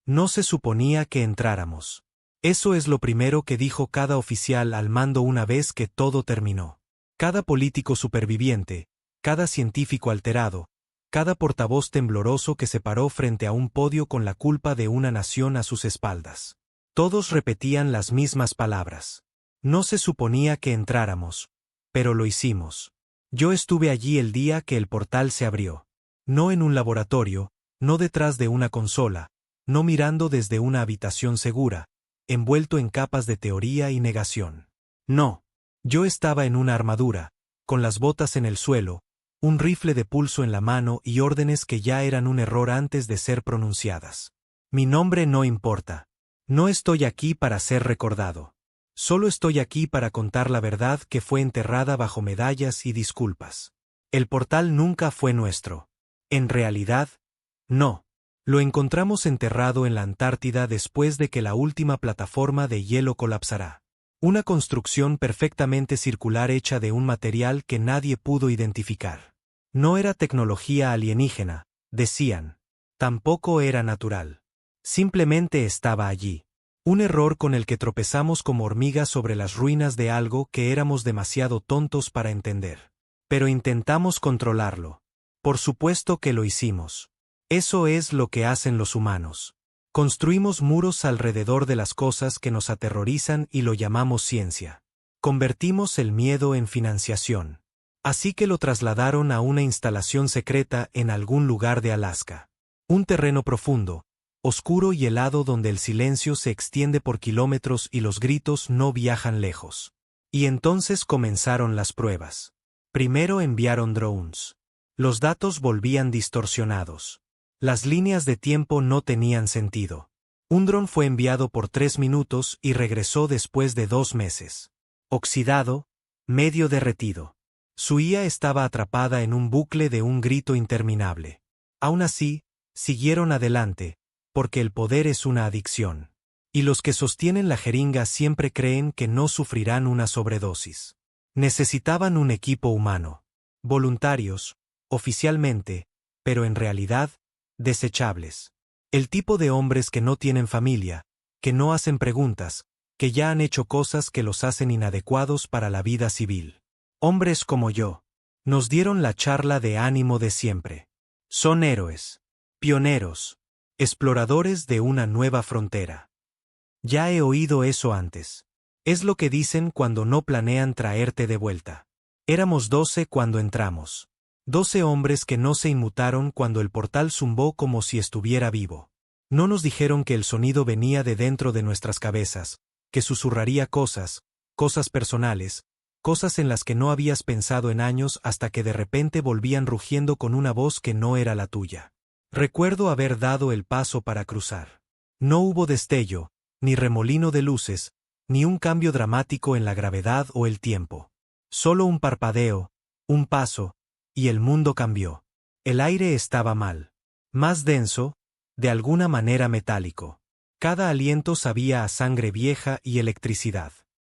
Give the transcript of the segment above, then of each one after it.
No se suponía que entráramos. Eso es lo primero que dijo cada oficial al mando una vez que todo terminó. Cada político superviviente, cada científico alterado, cada portavoz tembloroso que se paró frente a un podio con la culpa de una nación a sus espaldas. Todos repetían las mismas palabras. No se suponía que entráramos, pero lo hicimos. Yo estuve allí el día que el portal se abrió. No en un laboratorio, no detrás de una consola, no mirando desde una habitación segura, envuelto en capas de teoría y negación. No. Yo estaba en una armadura, con las botas en el suelo, un rifle de pulso en la mano y órdenes que ya eran un error antes de ser pronunciadas. Mi nombre no importa. No estoy aquí para ser recordado. Solo estoy aquí para contar la verdad que fue enterrada bajo medallas y disculpas. El portal nunca fue nuestro. En realidad, no. Lo encontramos enterrado en la Antártida después de que la última plataforma de hielo colapsara. Una construcción perfectamente circular hecha de un material que nadie pudo identificar. No era tecnología alienígena, decían. Tampoco era natural. Simplemente estaba allí. Un error con el que tropezamos como hormigas sobre las ruinas de algo que éramos demasiado tontos para entender. Pero intentamos controlarlo. Por supuesto que lo hicimos. Eso es lo que hacen los humanos. Construimos muros alrededor de las cosas que nos aterrorizan y lo llamamos ciencia. Convertimos el miedo en financiación. Así que lo trasladaron a una instalación secreta en algún lugar de Alaska. Un terreno profundo, oscuro y helado donde el silencio se extiende por kilómetros y los gritos no viajan lejos. Y entonces comenzaron las pruebas. Primero enviaron drones. Los datos volvían distorsionados. Las líneas de tiempo no tenían sentido. Un dron fue enviado por 3 minutos y regresó después de 2 meses. Oxidado, medio derretido. Su IA estaba atrapada en un bucle de un grito interminable. Aún así, siguieron adelante, porque el poder es una adicción. Y los que sostienen la jeringa siempre creen que no sufrirán una sobredosis. Necesitaban un equipo humano. Voluntarios, oficialmente, pero en realidad, desechables. El tipo de hombres que no tienen familia, que no hacen preguntas, que ya han hecho cosas que los hacen inadecuados para la vida civil. Hombres como yo. Nos dieron la charla de ánimo de siempre. Son héroes. Pioneros. Exploradores de una nueva frontera. Ya he oído eso antes. Es lo que dicen cuando no planean traerte de vuelta. Éramos 12 cuando entramos. 12 hombres que no se inmutaron cuando el portal zumbó como si estuviera vivo. No nos dijeron que el sonido venía de dentro de nuestras cabezas, que susurraría cosas personales, cosas en las que no habías pensado en años hasta que de repente volvían rugiendo con una voz que no era la tuya. Recuerdo haber dado el paso para cruzar. No hubo destello, ni remolino de luces, ni un cambio dramático en la gravedad o el tiempo. Solo un parpadeo, un paso, y el mundo cambió. El aire estaba mal. Más denso, de alguna manera metálico. Cada aliento sabía a sangre vieja y electricidad.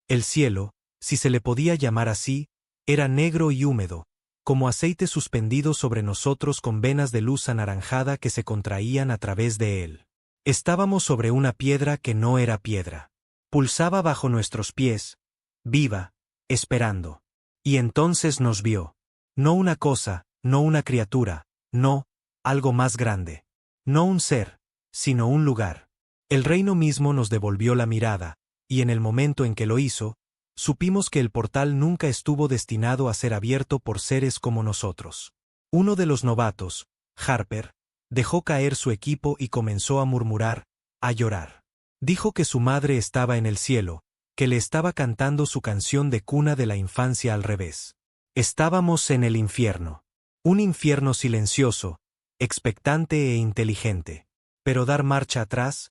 El cielo, si se le podía llamar así, era negro y húmedo, como aceite suspendido sobre nosotros con venas de luz anaranjada que se contraían a través de él. Estábamos sobre una piedra que no era piedra. Pulsaba bajo nuestros pies, viva, esperando. Y entonces nos vio. No una cosa, no una criatura, no, algo más grande. No un ser, sino un lugar. El reino mismo nos devolvió la mirada, y en el momento en que lo hizo, supimos que el portal nunca estuvo destinado a ser abierto por seres como nosotros. Uno de los novatos, Harper, dejó caer su equipo y comenzó a murmurar, a llorar. Dijo que su madre estaba en el cielo, que le estaba cantando su canción de cuna de la infancia al revés. Estábamos en el infierno. Un infierno silencioso, expectante e inteligente. Pero dar marcha atrás,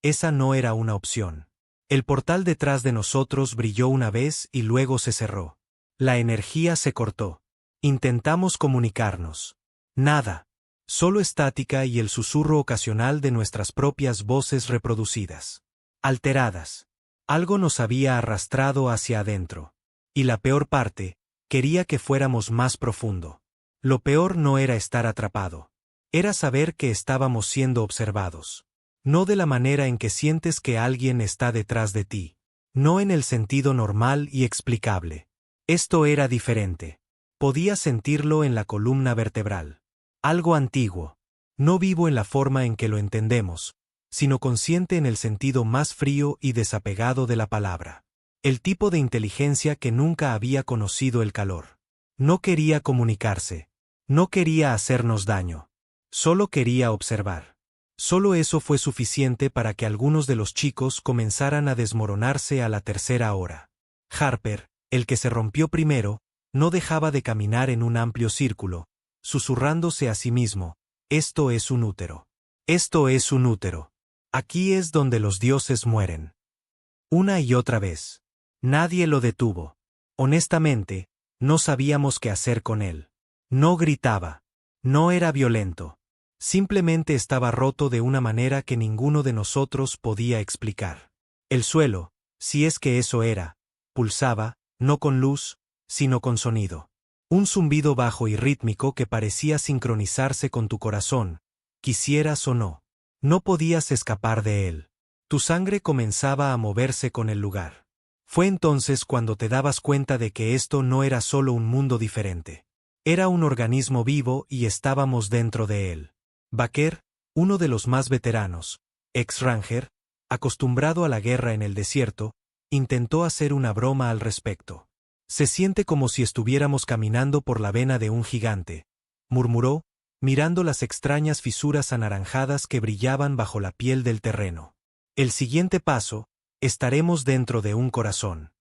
esa no era una opción. El portal detrás de nosotros brilló una vez y luego se cerró. La energía se cortó. Intentamos comunicarnos. Nada. Solo estática y el susurro ocasional de nuestras propias voces reproducidas. Alteradas. Algo nos había arrastrado hacia adentro. Y la peor parte, quería que fuéramos más profundo. Lo peor no era estar atrapado. Era saber que estábamos siendo observados. No de la manera en que sientes que alguien está detrás de ti. No en el sentido normal y explicable. Esto era diferente. Podía sentirlo en la columna vertebral. Algo antiguo. No vivo en la forma en que lo entendemos, sino consciente en el sentido más frío y desapegado de la palabra. El tipo de inteligencia que nunca había conocido el calor. No quería comunicarse. No quería hacernos daño. Solo quería observar. Solo eso fue suficiente para que algunos de los chicos comenzaran a desmoronarse a la tercera hora. Harper, el que se rompió primero, no dejaba de caminar en un amplio círculo, susurrándose a sí mismo: esto es un útero. Esto es un útero. Aquí es donde los dioses mueren. Una y otra vez. Nadie lo detuvo. Honestamente, no sabíamos qué hacer con él. No gritaba. No era violento. Simplemente estaba roto de una manera que ninguno de nosotros podía explicar. El suelo, si es que eso era, pulsaba, no con luz, sino con sonido. Un zumbido bajo y rítmico que parecía sincronizarse con tu corazón, quisieras o no. No podías escapar de él. Tu sangre comenzaba a moverse con el lugar. Fue entonces cuando te dabas cuenta de que esto no era solo un mundo diferente. Era un organismo vivo y estábamos dentro de él. Baker, uno de los más veteranos, ex-ranger, acostumbrado a la guerra en el desierto, intentó hacer una broma al respecto. Se siente como si estuviéramos caminando por la vena de un gigante, murmuró, mirando las extrañas fisuras anaranjadas que brillaban bajo la piel del terreno. El siguiente paso, estaremos dentro de un corazón.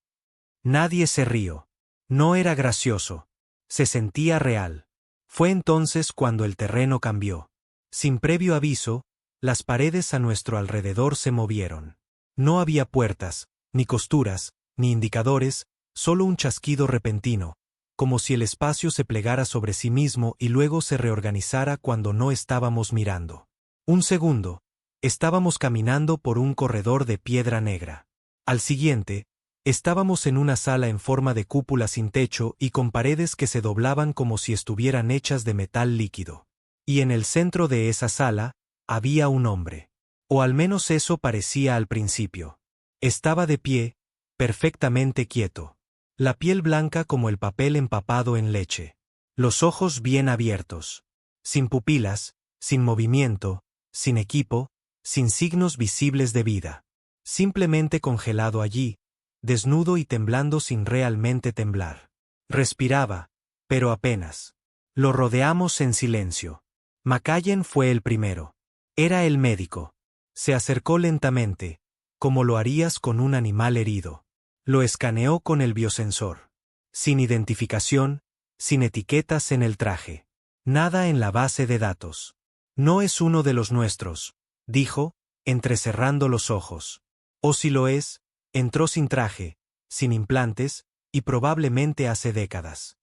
Nadie se rió. No era gracioso. Se sentía real. Fue entonces cuando el terreno cambió. Sin previo aviso, las paredes a nuestro alrededor se movieron. No había puertas, ni costuras, ni indicadores, solo un chasquido repentino, como si el espacio se plegara sobre sí mismo y luego se reorganizara cuando no estábamos mirando. Un segundo, estábamos caminando por un corredor de piedra negra. Al siguiente, estábamos en una sala en forma de cúpula sin techo y con paredes que se doblaban como si estuvieran hechas de metal líquido. Y en el centro de esa sala, había un hombre. O al menos eso parecía al principio. Estaba de pie, perfectamente quieto. La piel blanca como el papel empapado en leche. Los ojos bien abiertos. Sin pupilas, sin movimiento, sin equipo, sin signos visibles de vida. Simplemente congelado allí, desnudo y temblando sin realmente temblar. Respiraba, pero apenas. Lo rodeamos en silencio. McCallen fue el primero. Era el médico. Se acercó lentamente, como lo harías con un animal herido. Lo escaneó con el biosensor. Sin identificación, sin etiquetas en el traje. Nada en la base de datos. No es uno de los nuestros, dijo, entrecerrando los ojos. O si lo es, entró sin traje, sin implantes, y probablemente hace décadas.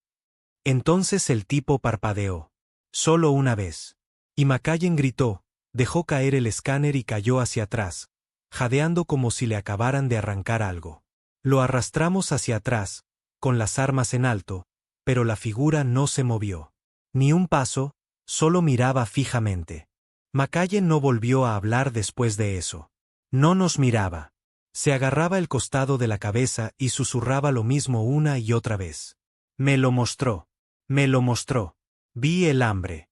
Entonces el tipo parpadeó. Solo una vez. Y McCallen gritó, dejó caer el escáner y cayó hacia atrás, jadeando como si le acabaran de arrancar algo. Lo arrastramos hacia atrás, con las armas en alto, pero la figura no se movió. Ni un paso, solo miraba fijamente. McCallen no volvió a hablar después de eso. No nos miraba. Se agarraba el costado de la cabeza y susurraba lo mismo una y otra vez. Me lo mostró. Me lo mostró. Vi el hambre.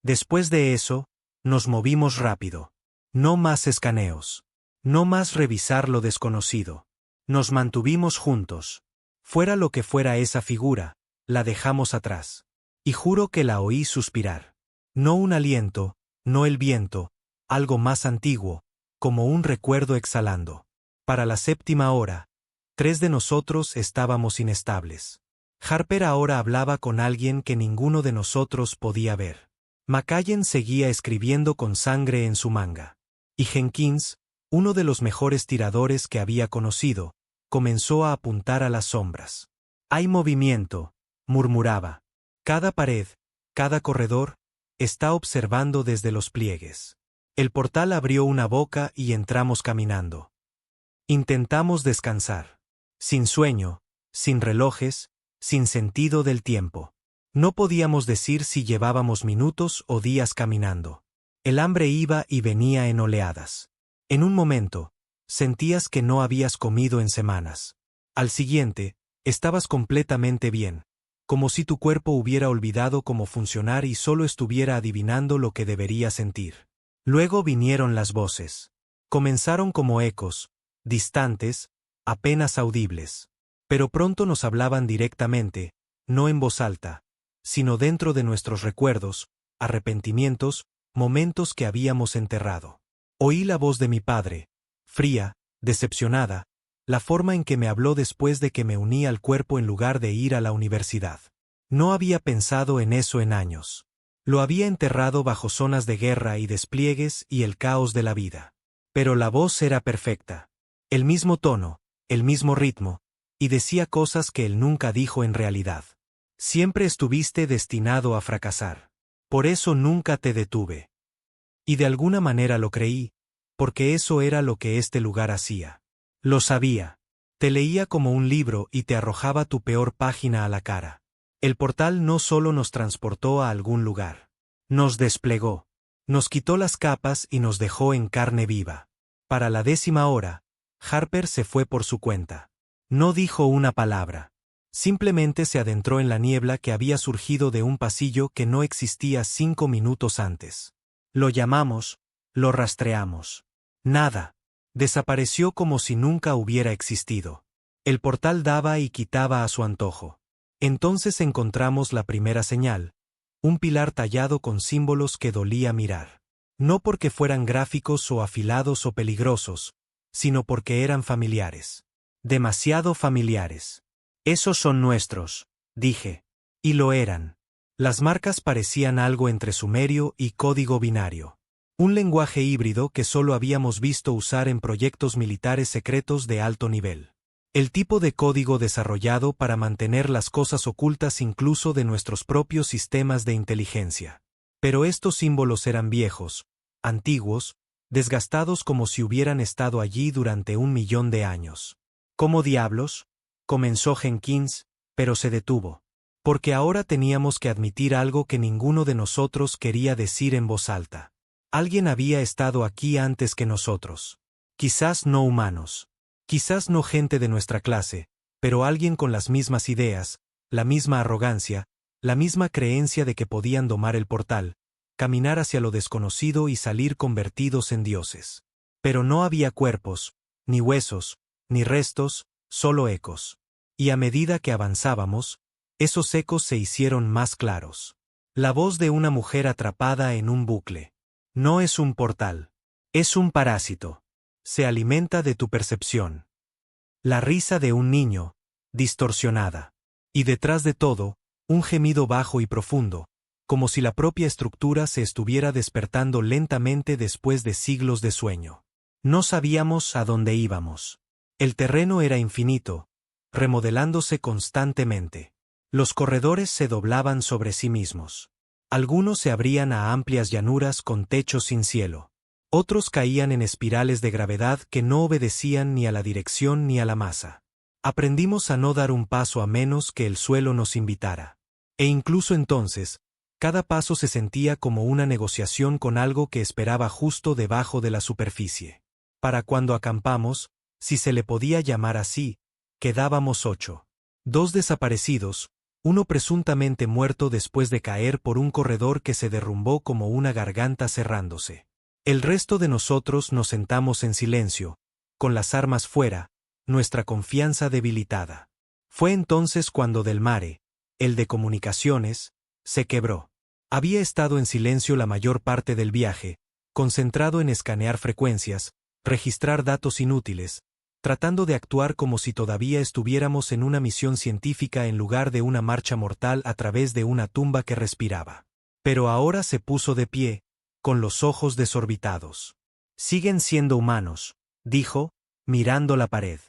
Después de eso, nos movimos rápido. No más escaneos. No más revisar lo desconocido. Nos mantuvimos juntos. Fuera lo que fuera esa figura, la dejamos atrás. Y juro que la oí suspirar. No un aliento, no el viento, algo más antiguo, como un recuerdo exhalando. Para la séptima hora, 3 de nosotros estábamos inestables. Harper ahora hablaba con alguien que ninguno de nosotros podía ver. McCallen seguía escribiendo con sangre en su manga. Y Jenkins, uno de los mejores tiradores que había conocido, comenzó a apuntar a las sombras. Hay movimiento, murmuraba. Cada pared, cada corredor, está observando desde los pliegues. El portal abrió una boca y entramos caminando. Intentamos descansar. Sin sueño, sin relojes, sin sentido del tiempo. No podíamos decir si llevábamos minutos o días caminando. El hambre iba y venía en oleadas. En un momento, sentías que no habías comido en semanas. Al siguiente, estabas completamente bien, como si tu cuerpo hubiera olvidado cómo funcionar y solo estuviera adivinando lo que debería sentir. Luego vinieron las voces. Comenzaron como ecos, distantes, apenas audibles. Pero pronto nos hablaban directamente, no en voz alta, sino dentro de nuestros recuerdos, arrepentimientos, momentos que habíamos enterrado. Oí la voz de mi padre, fría, decepcionada, la forma en que me habló después de que me uní al cuerpo en lugar de ir a la universidad. No había pensado en eso en años. Lo había enterrado bajo zonas de guerra y despliegues y el caos de la vida. Pero la voz era perfecta. El mismo tono, el mismo ritmo, y decía cosas que él nunca dijo en realidad. Siempre estuviste destinado a fracasar. Por eso nunca te detuve. Y de alguna manera lo creí, porque eso era lo que este lugar hacía. Lo sabía. Te leía como un libro y te arrojaba tu peor página a la cara. El portal no solo nos transportó a algún lugar. Nos desplegó. Nos quitó las capas y nos dejó en carne viva. Para la 10ª hora, Harper se fue por su cuenta. No dijo una palabra. Simplemente se adentró en la niebla que había surgido de un pasillo que no existía 5 minutos antes. Lo llamamos, lo rastreamos. Nada. Desapareció como si nunca hubiera existido. El portal daba y quitaba a su antojo. Entonces encontramos la primera señal, un pilar tallado con símbolos que dolía mirar. No porque fueran gráficos o afilados o peligrosos, sino porque eran familiares. Demasiado familiares. Esos son nuestros, dije. Y lo eran. Las marcas parecían algo entre sumerio y código binario. Un lenguaje híbrido que solo habíamos visto usar en proyectos militares secretos de alto nivel. El tipo de código desarrollado para mantener las cosas ocultas incluso de nuestros propios sistemas de inteligencia. Pero estos símbolos eran viejos, antiguos, desgastados como si hubieran estado allí durante 1.000.000 de años. ¿Cómo diablos? Comenzó Jenkins, pero se detuvo. Porque ahora teníamos que admitir algo que ninguno de nosotros quería decir en voz alta. Alguien había estado aquí antes que nosotros. Quizás no humanos. Quizás no gente de nuestra clase, pero alguien con las mismas ideas, la misma arrogancia, la misma creencia de que podían domar el portal, caminar hacia lo desconocido y salir convertidos en dioses. Pero no había cuerpos, ni huesos, ni restos, solo ecos. Y a medida que avanzábamos, esos ecos se hicieron más claros. La voz de una mujer atrapada en un bucle. No es un portal. Es un parásito. Se alimenta de tu percepción. La risa de un niño, distorsionada. Y detrás de todo, un gemido bajo y profundo, como si la propia estructura se estuviera despertando lentamente después de siglos de sueño. No sabíamos a dónde íbamos. El terreno era infinito, remodelándose constantemente. Los corredores se doblaban sobre sí mismos. Algunos se abrían a amplias llanuras con techos sin cielo. Otros caían en espirales de gravedad que no obedecían ni a la dirección ni a la masa. Aprendimos a no dar un paso a menos que el suelo nos invitara. E incluso entonces, cada paso se sentía como una negociación con algo que esperaba justo debajo de la superficie. Para cuando acampamos, si se le podía llamar así, quedábamos 8. 2 desaparecidos, uno presuntamente muerto después de caer por un corredor que se derrumbó como una garganta cerrándose. El resto de nosotros nos sentamos en silencio, con las armas fuera, nuestra confianza debilitada. Fue entonces cuando Del Mare, el de comunicaciones, se quebró. Había estado en silencio la mayor parte del viaje, concentrado en escanear frecuencias, registrar datos inútiles, tratando de actuar como si todavía estuviéramos en una misión científica en lugar de una marcha mortal a través de una tumba que respiraba. Pero ahora se puso de pie, con los ojos desorbitados. Siguen siendo humanos, dijo, mirando la pared.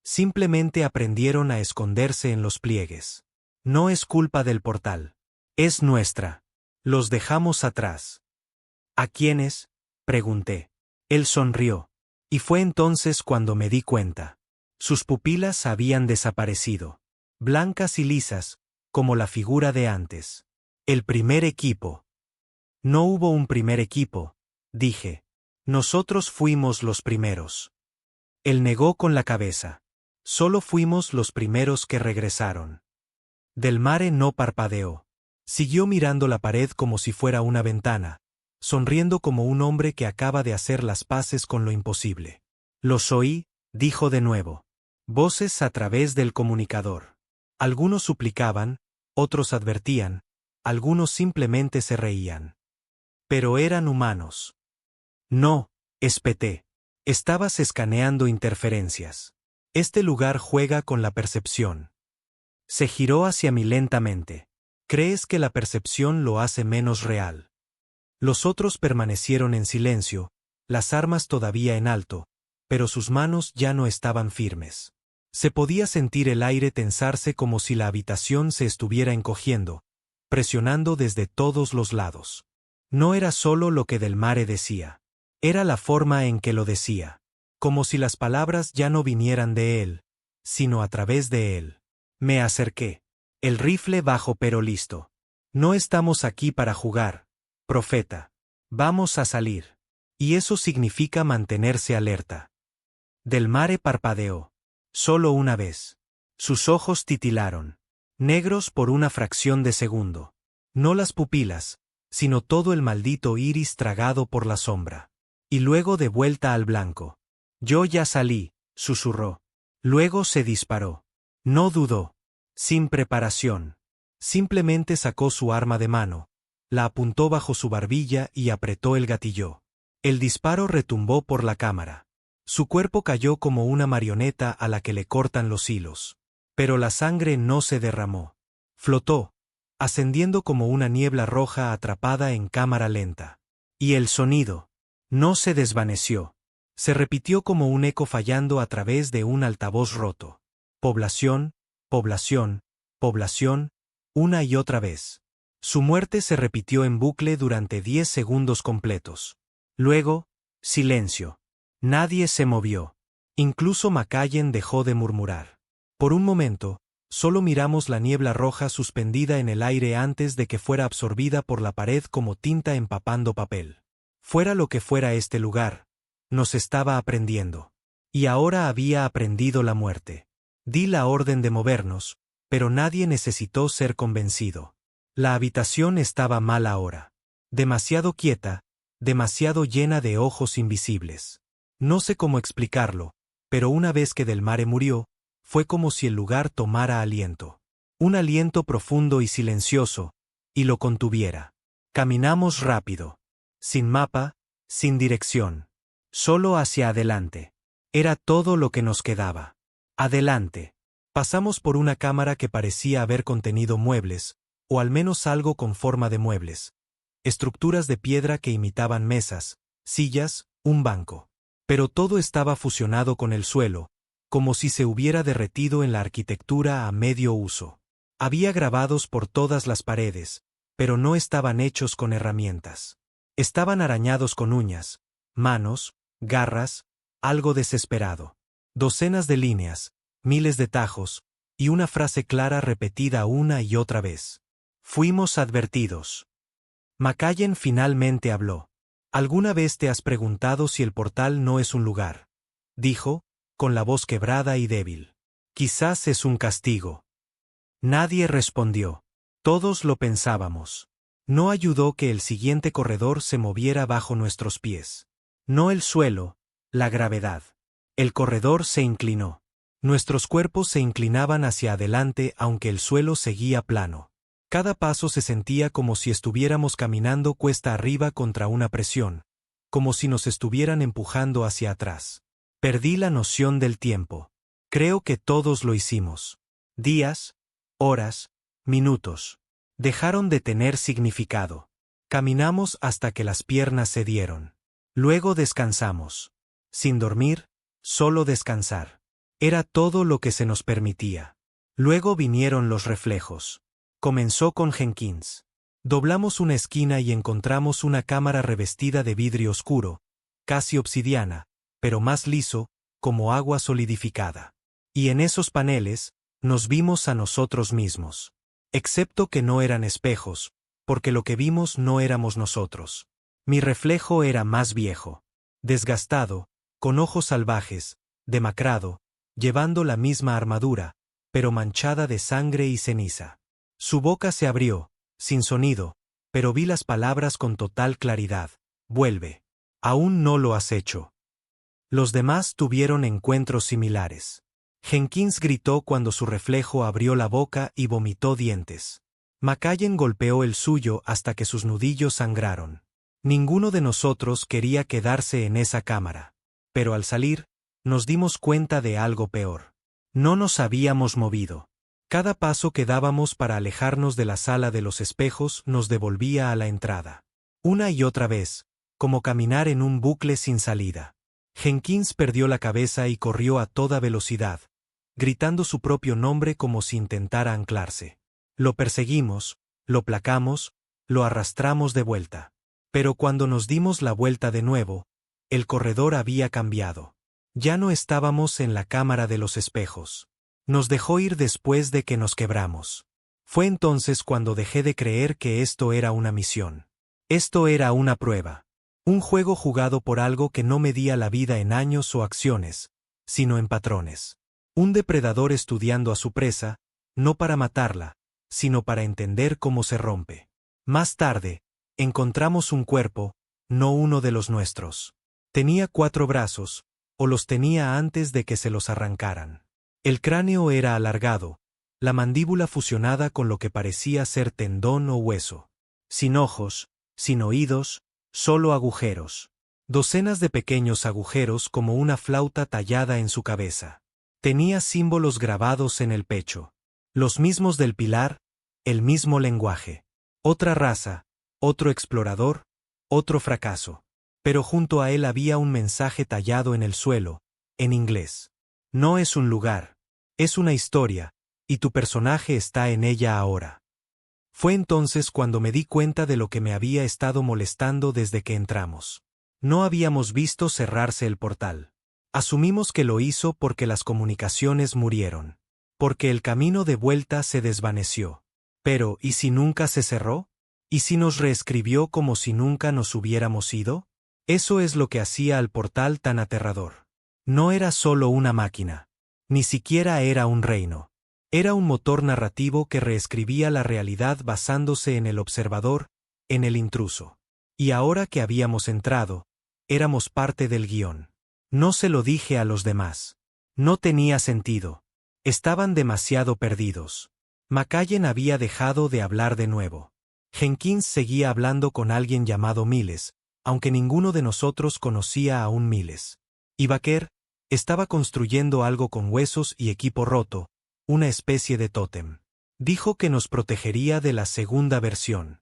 Simplemente aprendieron a esconderse en los pliegues. No es culpa del portal. Es nuestra. Los dejamos atrás. ¿A quiénes? Pregunté. Él sonrió. Y fue entonces cuando me di cuenta. Sus pupilas habían desaparecido. Blancas y lisas, como la figura de antes. El primer equipo. No hubo un primer equipo, dije. Nosotros fuimos los primeros. Él negó con la cabeza. Solo fuimos los primeros que regresaron. Del Mare no parpadeó. Siguió mirando la pared como si fuera una ventana, sonriendo como un hombre que acaba de hacer las paces con lo imposible. Los oí, dijo de nuevo. Voces a través del comunicador. Algunos suplicaban, otros advertían, algunos simplemente se reían. Pero eran humanos. No, espeté. Estabas escaneando interferencias. Este lugar juega con la percepción. Se giró hacia mí lentamente. ¿Crees que la percepción lo hace menos real? Los otros permanecieron en silencio, las armas todavía en alto, pero sus manos ya no estaban firmes. Se podía sentir el aire tensarse como si la habitación se estuviera encogiendo, presionando desde todos los lados. No era solo lo que Del Mare decía. Era la forma en que lo decía. Como si las palabras ya no vinieran de él, sino a través de él. Me acerqué. El rifle bajo pero listo. No estamos aquí para jugar, profeta. Vamos a salir. Y eso significa mantenerse alerta. Del Mare parpadeó. Solo una vez. Sus ojos titilaron. Negros por una fracción de segundo. No las pupilas, sino todo el maldito iris tragado por la sombra. Y luego de vuelta al blanco. Yo ya salí, susurró. Luego se disparó. No dudó. Sin preparación. Simplemente sacó su arma de mano, la apuntó bajo su barbilla y apretó el gatillo. El disparo retumbó por la cámara. Su cuerpo cayó como una marioneta a la que le cortan los hilos. Pero la sangre no se derramó. Flotó, ascendiendo como una niebla roja atrapada en cámara lenta. Y el sonido no se desvaneció. Se repitió como un eco fallando a través de un altavoz roto. Población, población, población, una y otra vez. Su muerte se repitió en bucle durante 10 segundos completos. Luego, silencio. Nadie se movió. Incluso McCallen dejó de murmurar. Por un momento, solo miramos la niebla roja suspendida en el aire antes de que fuera absorbida por la pared como tinta empapando papel. Fuera lo que fuera este lugar, nos estaba aprendiendo. Y ahora había aprendido la muerte. Di la orden de movernos, pero nadie necesitó ser convencido. La habitación estaba mal ahora. Demasiado quieta, demasiado llena de ojos invisibles. No sé cómo explicarlo, pero una vez que Del Mare murió, fue como si el lugar tomara aliento. Un aliento profundo y silencioso, y lo contuviera. Caminamos rápido. Sin mapa, sin dirección. Solo hacia adelante. Era todo lo que nos quedaba. Adelante. Pasamos por una cámara que parecía haber contenido muebles, o al menos algo con forma de muebles. Estructuras de piedra que imitaban mesas, sillas, un banco. Pero todo estaba fusionado con el suelo, como si se hubiera derretido en la arquitectura a medio uso. Había grabados por todas las paredes, pero no estaban hechos con herramientas. Estaban arañados con uñas, manos, garras, algo desesperado. Docenas de líneas, miles de tajos, y una frase clara repetida una y otra vez. Fuimos advertidos. McCallen finalmente habló. ¿Alguna vez te has preguntado si el portal no es un lugar? Dijo, con la voz quebrada y débil. Quizás es un castigo. Nadie respondió. Todos lo pensábamos. No ayudó que el siguiente corredor se moviera bajo nuestros pies. No el suelo, la gravedad. El corredor se inclinó. Nuestros cuerpos se inclinaban hacia adelante aunque el suelo seguía plano. Cada paso se sentía como si estuviéramos caminando cuesta arriba contra una presión, como si nos estuvieran empujando hacia atrás. Perdí la noción del tiempo. Creo que todos lo hicimos. Días, horas, minutos. Dejaron de tener significado. Caminamos hasta que las piernas cedieron. Luego descansamos. Sin dormir, solo descansar. Era todo lo que se nos permitía. Luego vinieron los reflejos. Comenzó con Jenkins. Doblamos una esquina y encontramos una cámara revestida de vidrio oscuro, casi obsidiana, pero más liso, como agua solidificada. Y en esos paneles, nos vimos a nosotros mismos. Excepto que no eran espejos, porque lo que vimos no éramos nosotros. Mi reflejo era más viejo, desgastado, con ojos salvajes, demacrado, llevando la misma armadura, pero manchada de sangre y ceniza. Su boca se abrió, sin sonido, pero vi las palabras con total claridad. Vuelve. Aún no lo has hecho. Los demás tuvieron encuentros similares. Jenkins gritó cuando su reflejo abrió la boca y vomitó dientes. McCallen golpeó el suyo hasta que sus nudillos sangraron. Ninguno de nosotros quería quedarse en esa cámara. Pero al salir, nos dimos cuenta de algo peor. No nos habíamos movido. Cada paso que dábamos para alejarnos de la sala de los espejos nos devolvía a la entrada. Una y otra vez, como caminar en un bucle sin salida. Jenkins perdió la cabeza y corrió a toda velocidad, gritando su propio nombre como si intentara anclarse. Lo perseguimos, lo placamos, lo arrastramos de vuelta. Pero cuando nos dimos la vuelta de nuevo, el corredor había cambiado. Ya no estábamos en la cámara de los espejos. Nos dejó ir después de que nos quebramos. Fue entonces cuando dejé de creer que esto era una misión. Esto era una prueba. Un juego jugado por algo que no medía la vida en años o acciones, sino en patrones. Un depredador estudiando a su presa, no para matarla, sino para entender cómo se rompe. Más tarde, encontramos un cuerpo, no uno de los nuestros. Tenía 4 brazos, o los tenía antes de que se los arrancaran. El cráneo era alargado, la mandíbula fusionada con lo que parecía ser tendón o hueso. Sin ojos, sin oídos, solo agujeros. Docenas de pequeños agujeros como una flauta tallada en su cabeza. Tenía símbolos grabados en el pecho. Los mismos del pilar, el mismo lenguaje. Otra raza, otro explorador, otro fracaso. Pero junto a él había un mensaje tallado en el suelo, en inglés. No es un lugar, es una historia, y tu personaje está en ella ahora. Fue entonces cuando me di cuenta de lo que me había estado molestando desde que entramos. No habíamos visto cerrarse el portal. Asumimos que lo hizo porque las comunicaciones murieron. Porque el camino de vuelta se desvaneció. Pero, ¿y si nunca se cerró? ¿Y si nos reescribió como si nunca nos hubiéramos ido? Eso es lo que hacía al portal tan aterrador. No era solo una máquina. Ni siquiera era un reino. Era un motor narrativo que reescribía la realidad basándose en el observador, en el intruso. Y ahora que habíamos entrado, éramos parte del guión. No se lo dije a los demás. No tenía sentido. Estaban demasiado perdidos. McCallen había dejado de hablar de nuevo. Jenkins seguía hablando con alguien llamado Miles, aunque ninguno de nosotros conocía a un Miles. Y Baker estaba construyendo algo con huesos y equipo roto, una especie de tótem. Dijo que nos protegería de la segunda versión.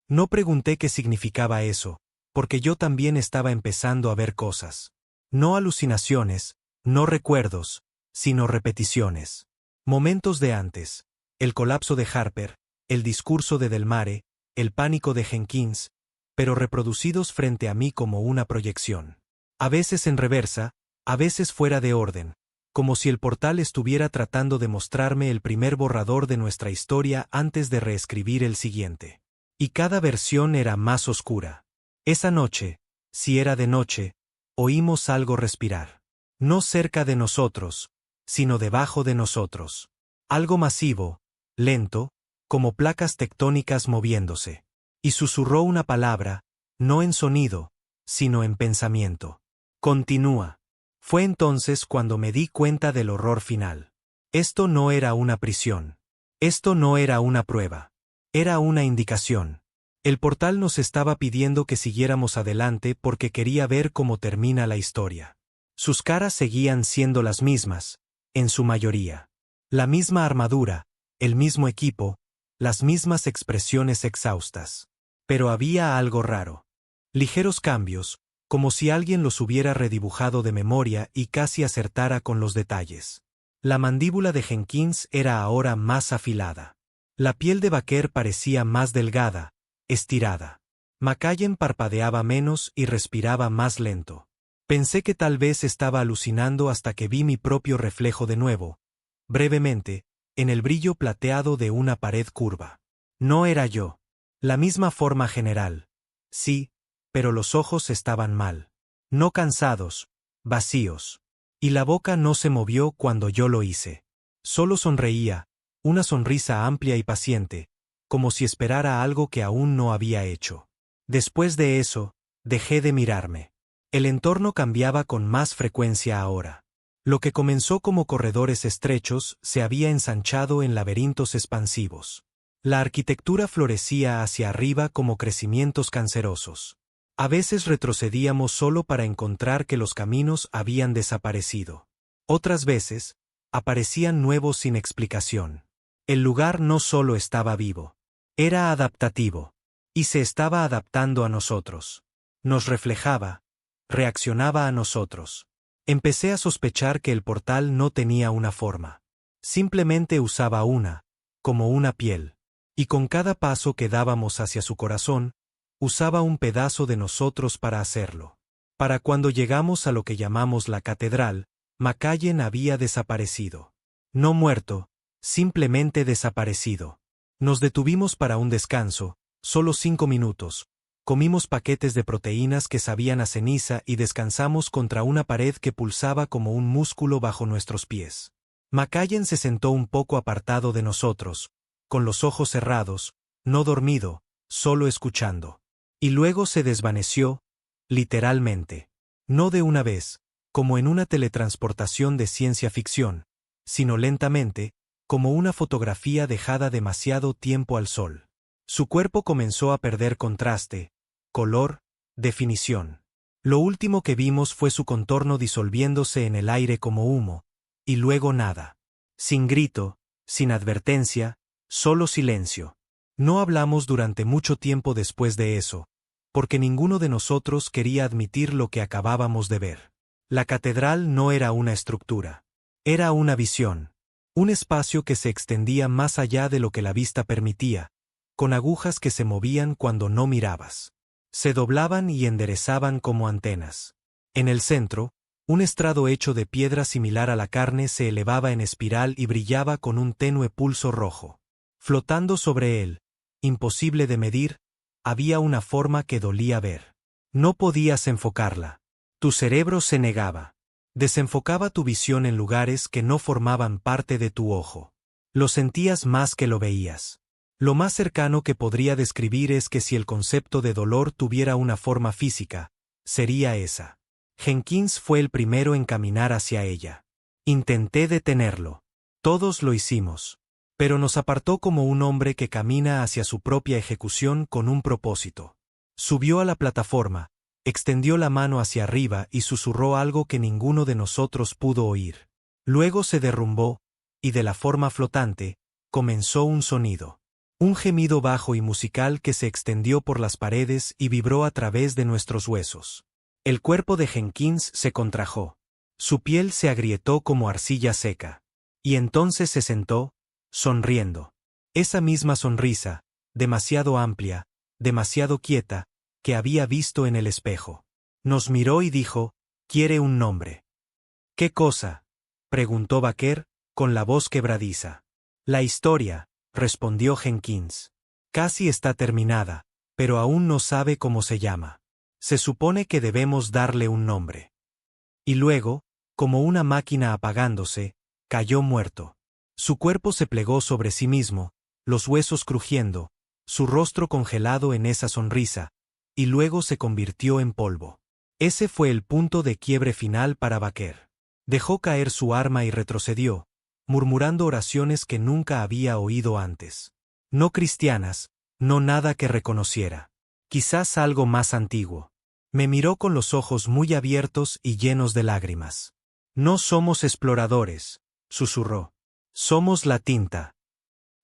No pregunté qué significaba eso, porque yo también estaba empezando a ver cosas. No alucinaciones, no recuerdos, sino repeticiones. Momentos de antes, el colapso de Harper, el discurso de Del Mare, el pánico de Jenkins, pero reproducidos frente a mí como una proyección. A veces en reversa, a veces fuera de orden, como si el portal estuviera tratando de mostrarme el primer borrador de nuestra historia antes de reescribir el siguiente. Y cada versión era más oscura. Esa noche, si era de noche, oímos algo respirar. No cerca de nosotros, sino debajo de nosotros. Algo masivo, lento, como placas tectónicas moviéndose. Y susurró una palabra, no en sonido, sino en pensamiento. Continúa. Fue entonces cuando me di cuenta del horror final. Esto no era una prisión. Esto no era una prueba. Era una indicación. El portal nos estaba pidiendo que siguiéramos adelante porque quería ver cómo termina la historia. Sus caras seguían siendo las mismas, en su mayoría. La misma armadura, el mismo equipo, las mismas expresiones exhaustas. Pero había algo raro. Ligeros cambios, como si alguien los hubiera redibujado de memoria y casi acertara con los detalles. La mandíbula de Jenkins era ahora más afilada. La piel de Baker parecía más delgada, estirada. McCallen parpadeaba menos y respiraba más lento. Pensé que tal vez estaba alucinando hasta que vi mi propio reflejo de nuevo, brevemente, en el brillo plateado de una pared curva. No era yo. La misma forma general. Sí, pero los ojos estaban mal. No cansados, vacíos. Y la boca no se movió cuando yo lo hice. Solo sonreía, una sonrisa amplia y paciente, como si esperara algo que aún no había hecho. Después de eso, dejé de mirarme. El entorno cambiaba con más frecuencia ahora. Lo que comenzó como corredores estrechos se había ensanchado en laberintos expansivos. La arquitectura florecía hacia arriba como crecimientos cancerosos. A veces retrocedíamos solo para encontrar que los caminos habían desaparecido. Otras veces, aparecían nuevos sin explicación. El lugar no solo estaba vivo, era adaptativo, y se estaba adaptando a nosotros. Nos reflejaba, reaccionaba a nosotros. Empecé a sospechar que el portal no tenía una forma. Simplemente usaba una, como una piel. Y con cada paso que dábamos hacia su corazón, usaba un pedazo de nosotros para hacerlo. Para cuando llegamos a lo que llamamos la catedral, McCallen había desaparecido. No muerto, simplemente desaparecido. Nos detuvimos para un descanso, solo 5 minutos. Comimos paquetes de proteínas que sabían a ceniza y descansamos contra una pared que pulsaba como un músculo bajo nuestros pies. McCallen se sentó un poco apartado de nosotros, con los ojos cerrados, no dormido, solo escuchando. Y luego se desvaneció, literalmente. No de una vez, como en una teletransportación de ciencia ficción, sino lentamente, como una fotografía dejada demasiado tiempo al sol. Su cuerpo comenzó a perder contraste, color, definición. Lo último que vimos fue su contorno disolviéndose en el aire como humo, y luego nada. Sin grito, sin advertencia, solo silencio. No hablamos durante mucho tiempo después de eso, porque ninguno de nosotros quería admitir lo que acabábamos de ver. La catedral no era una estructura. Era una visión. Un espacio que se extendía más allá de lo que la vista permitía, con agujas que se movían cuando no mirabas. Se doblaban y enderezaban como antenas. En el centro, un estrado hecho de piedra similar a la carne se elevaba en espiral y brillaba con un tenue pulso rojo. Flotando sobre él, imposible de medir, había una forma que dolía ver. No podías enfocarla. Tu cerebro se negaba. Desenfocaba tu visión en lugares que no formaban parte de tu ojo. Lo sentías más que lo veías. Lo más cercano que podría describir es que si el concepto de dolor tuviera una forma física, sería esa. Jenkins fue el primero en caminar hacia ella. Intenté detenerlo. Todos lo hicimos. Pero nos apartó como un hombre que camina hacia su propia ejecución con un propósito. Subió a la plataforma, extendió la mano hacia arriba y susurró algo que ninguno de nosotros pudo oír. Luego se derrumbó, y de la forma flotante, comenzó un sonido. Un gemido bajo y musical que se extendió por las paredes y vibró a través de nuestros huesos. El cuerpo de Jenkins se contrajo. Su piel se agrietó como arcilla seca. Y entonces se sentó, sonriendo. Esa misma sonrisa, demasiado amplia, demasiado quieta, que había visto en el espejo. Nos miró y dijo, «¿Quiere un nombre?» «¿Qué cosa?», preguntó Baker, con la voz quebradiza. «La historia», respondió Jenkins. «Casi está terminada, pero aún no sabe cómo se llama. Se supone que debemos darle un nombre». Y luego, como una máquina apagándose, cayó muerto. Su cuerpo se plegó sobre sí mismo, los huesos crujiendo, su rostro congelado en esa sonrisa, y luego se convirtió en polvo. Ese fue el punto de quiebre final para Baker. Dejó caer su arma y retrocedió, murmurando oraciones que nunca había oído antes. No cristianas, no nada que reconociera. Quizás algo más antiguo. Me miró con los ojos muy abiertos y llenos de lágrimas. «No somos exploradores», susurró. «Somos la tinta».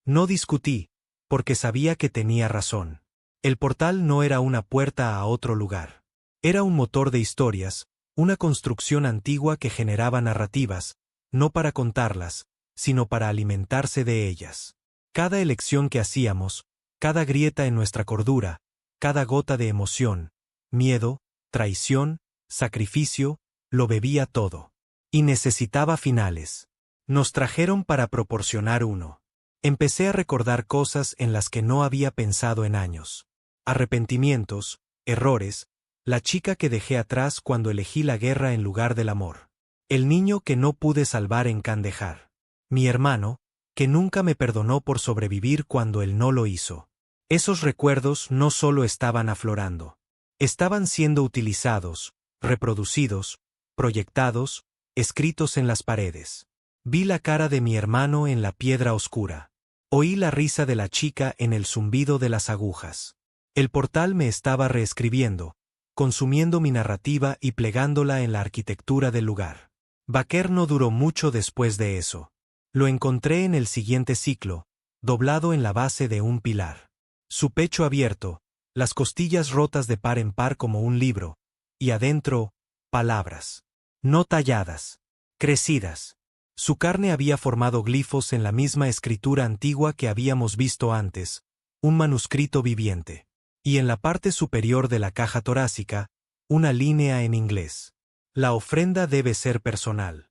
No discutí, porque sabía que tenía razón. El portal no era una puerta a otro lugar. Era un motor de historias, una construcción antigua que generaba narrativas, no para contarlas, sino para alimentarse de ellas. Cada elección que hacíamos, cada grieta en nuestra cordura, cada gota de emoción, miedo, traición, sacrificio, lo bebía todo. Y necesitaba finales. Nos trajeron para proporcionar uno. Empecé a recordar cosas en las que no había pensado en años. Arrepentimientos, errores, La chica que dejé atrás cuando elegí la guerra en lugar del amor. El niño que no pude salvar en Kandahar. Mi hermano, que nunca me perdonó por sobrevivir cuando él no lo hizo. Esos recuerdos no solo estaban aflorando. Estaban siendo utilizados, reproducidos, proyectados, escritos en las paredes. Vi la cara de mi hermano en la piedra oscura. Oí la risa de la chica en el zumbido de las agujas. El portal me estaba reescribiendo, consumiendo mi narrativa y plegándola en la arquitectura del lugar. Baker no duró mucho después de eso. Lo encontré en el siguiente ciclo, doblado en la base de un pilar. Su pecho abierto, las costillas rotas de par en par como un libro, y adentro, palabras. No talladas, crecidas. Su carne había formado glifos en la misma escritura antigua que habíamos visto antes, un manuscrito viviente. Y en la parte superior de la caja torácica, una línea en inglés. La ofrenda debe ser personal.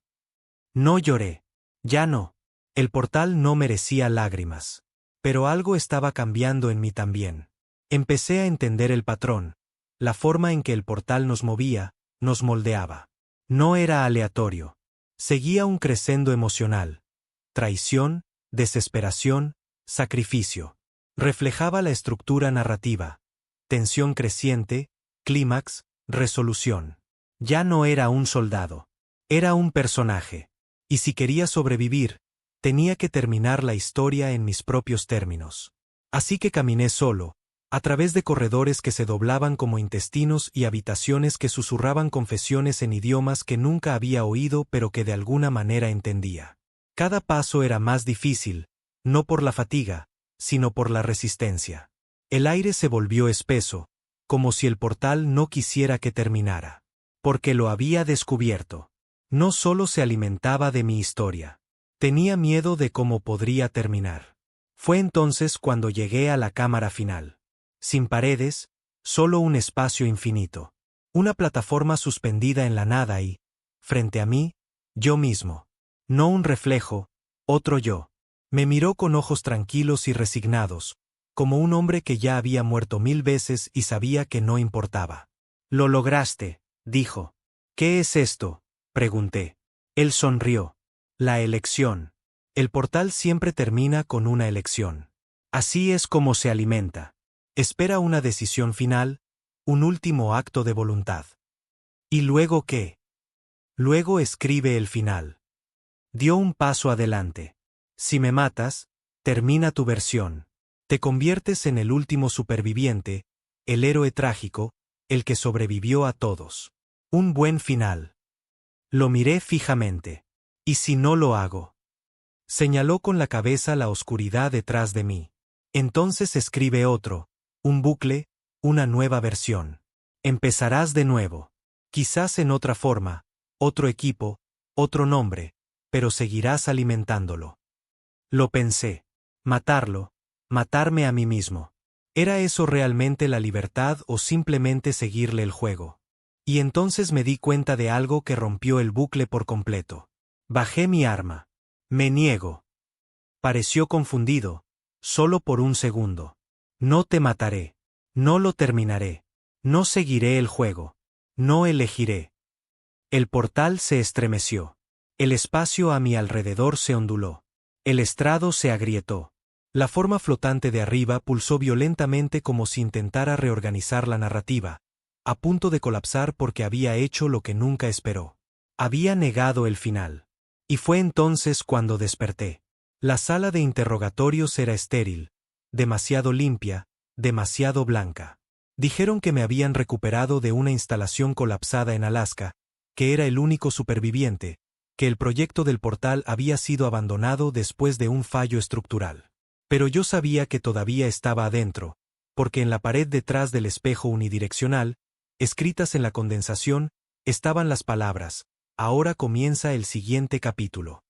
No lloré. Ya no. El portal no merecía lágrimas. Pero algo estaba cambiando en mí también. Empecé a entender el patrón, la forma en que el portal nos movía, nos moldeaba. No era aleatorio. Seguía un crescendo emocional. Traición, desesperación, sacrificio. Reflejaba la estructura narrativa. Tensión creciente, clímax, resolución. Ya no era un soldado. Era un personaje. Y si quería sobrevivir, tenía que terminar la historia en mis propios términos. Así que caminé solo, a través de corredores que se doblaban como intestinos y habitaciones que susurraban confesiones en idiomas que nunca había oído pero que de alguna manera entendía. Cada paso era más difícil, no por la fatiga, sino por la resistencia. El aire se volvió espeso, como si el portal no quisiera que terminara. Porque lo había descubierto. No solo se alimentaba de mi historia. Tenía miedo de cómo podría terminar. Fue entonces cuando llegué a la cámara final. Sin paredes, solo un espacio infinito. Una plataforma suspendida en la nada y, frente a mí, yo mismo. No un reflejo, otro yo. Me miró con ojos tranquilos y resignados, como un hombre que ya había muerto 1000 veces y sabía que no importaba. «Lo lograste», dijo. «¿Qué es esto?», pregunté. Él sonrió. «La elección. El portal siempre termina con una elección. Así es como se alimenta. Espera una decisión final, un último acto de voluntad. ¿Y luego qué?». «Luego escribe el final». Dio un paso adelante. «Si me matas, termina tu versión. Te conviertes en el último superviviente, el héroe trágico, el que sobrevivió a todos. Un buen final». Lo miré fijamente. «¿Y si no lo hago?». Señaló con la cabeza la oscuridad detrás de mí. «Entonces escribe otro, un bucle, una nueva versión. Empezarás de nuevo. Quizás en otra forma, otro equipo, otro nombre, pero seguirás alimentándolo». Lo pensé. Matarlo, matarme a mí mismo. ¿Era eso realmente la libertad o simplemente seguirle el juego? Y entonces me di cuenta de algo que rompió el bucle por completo. Bajé mi arma. «Me niego». Pareció confundido, solo por un segundo. «No te mataré. No lo terminaré. No seguiré el juego. No elegiré». El portal se estremeció. El espacio a mi alrededor se onduló. El estrado se agrietó. La forma flotante de arriba pulsó violentamente como si intentara reorganizar la narrativa, a punto de colapsar porque había hecho lo que nunca esperó. Había negado el final. Y fue entonces cuando desperté. La sala de interrogatorios era estéril, demasiado limpia, demasiado blanca. Dijeron que me habían recuperado de una instalación colapsada en Alaska, que era el único superviviente, que el proyecto del portal había sido abandonado después de un fallo estructural. Pero yo sabía que todavía estaba adentro, porque en la pared detrás del espejo unidireccional, escritas en la condensación, estaban las palabras: «Ahora comienza el siguiente capítulo».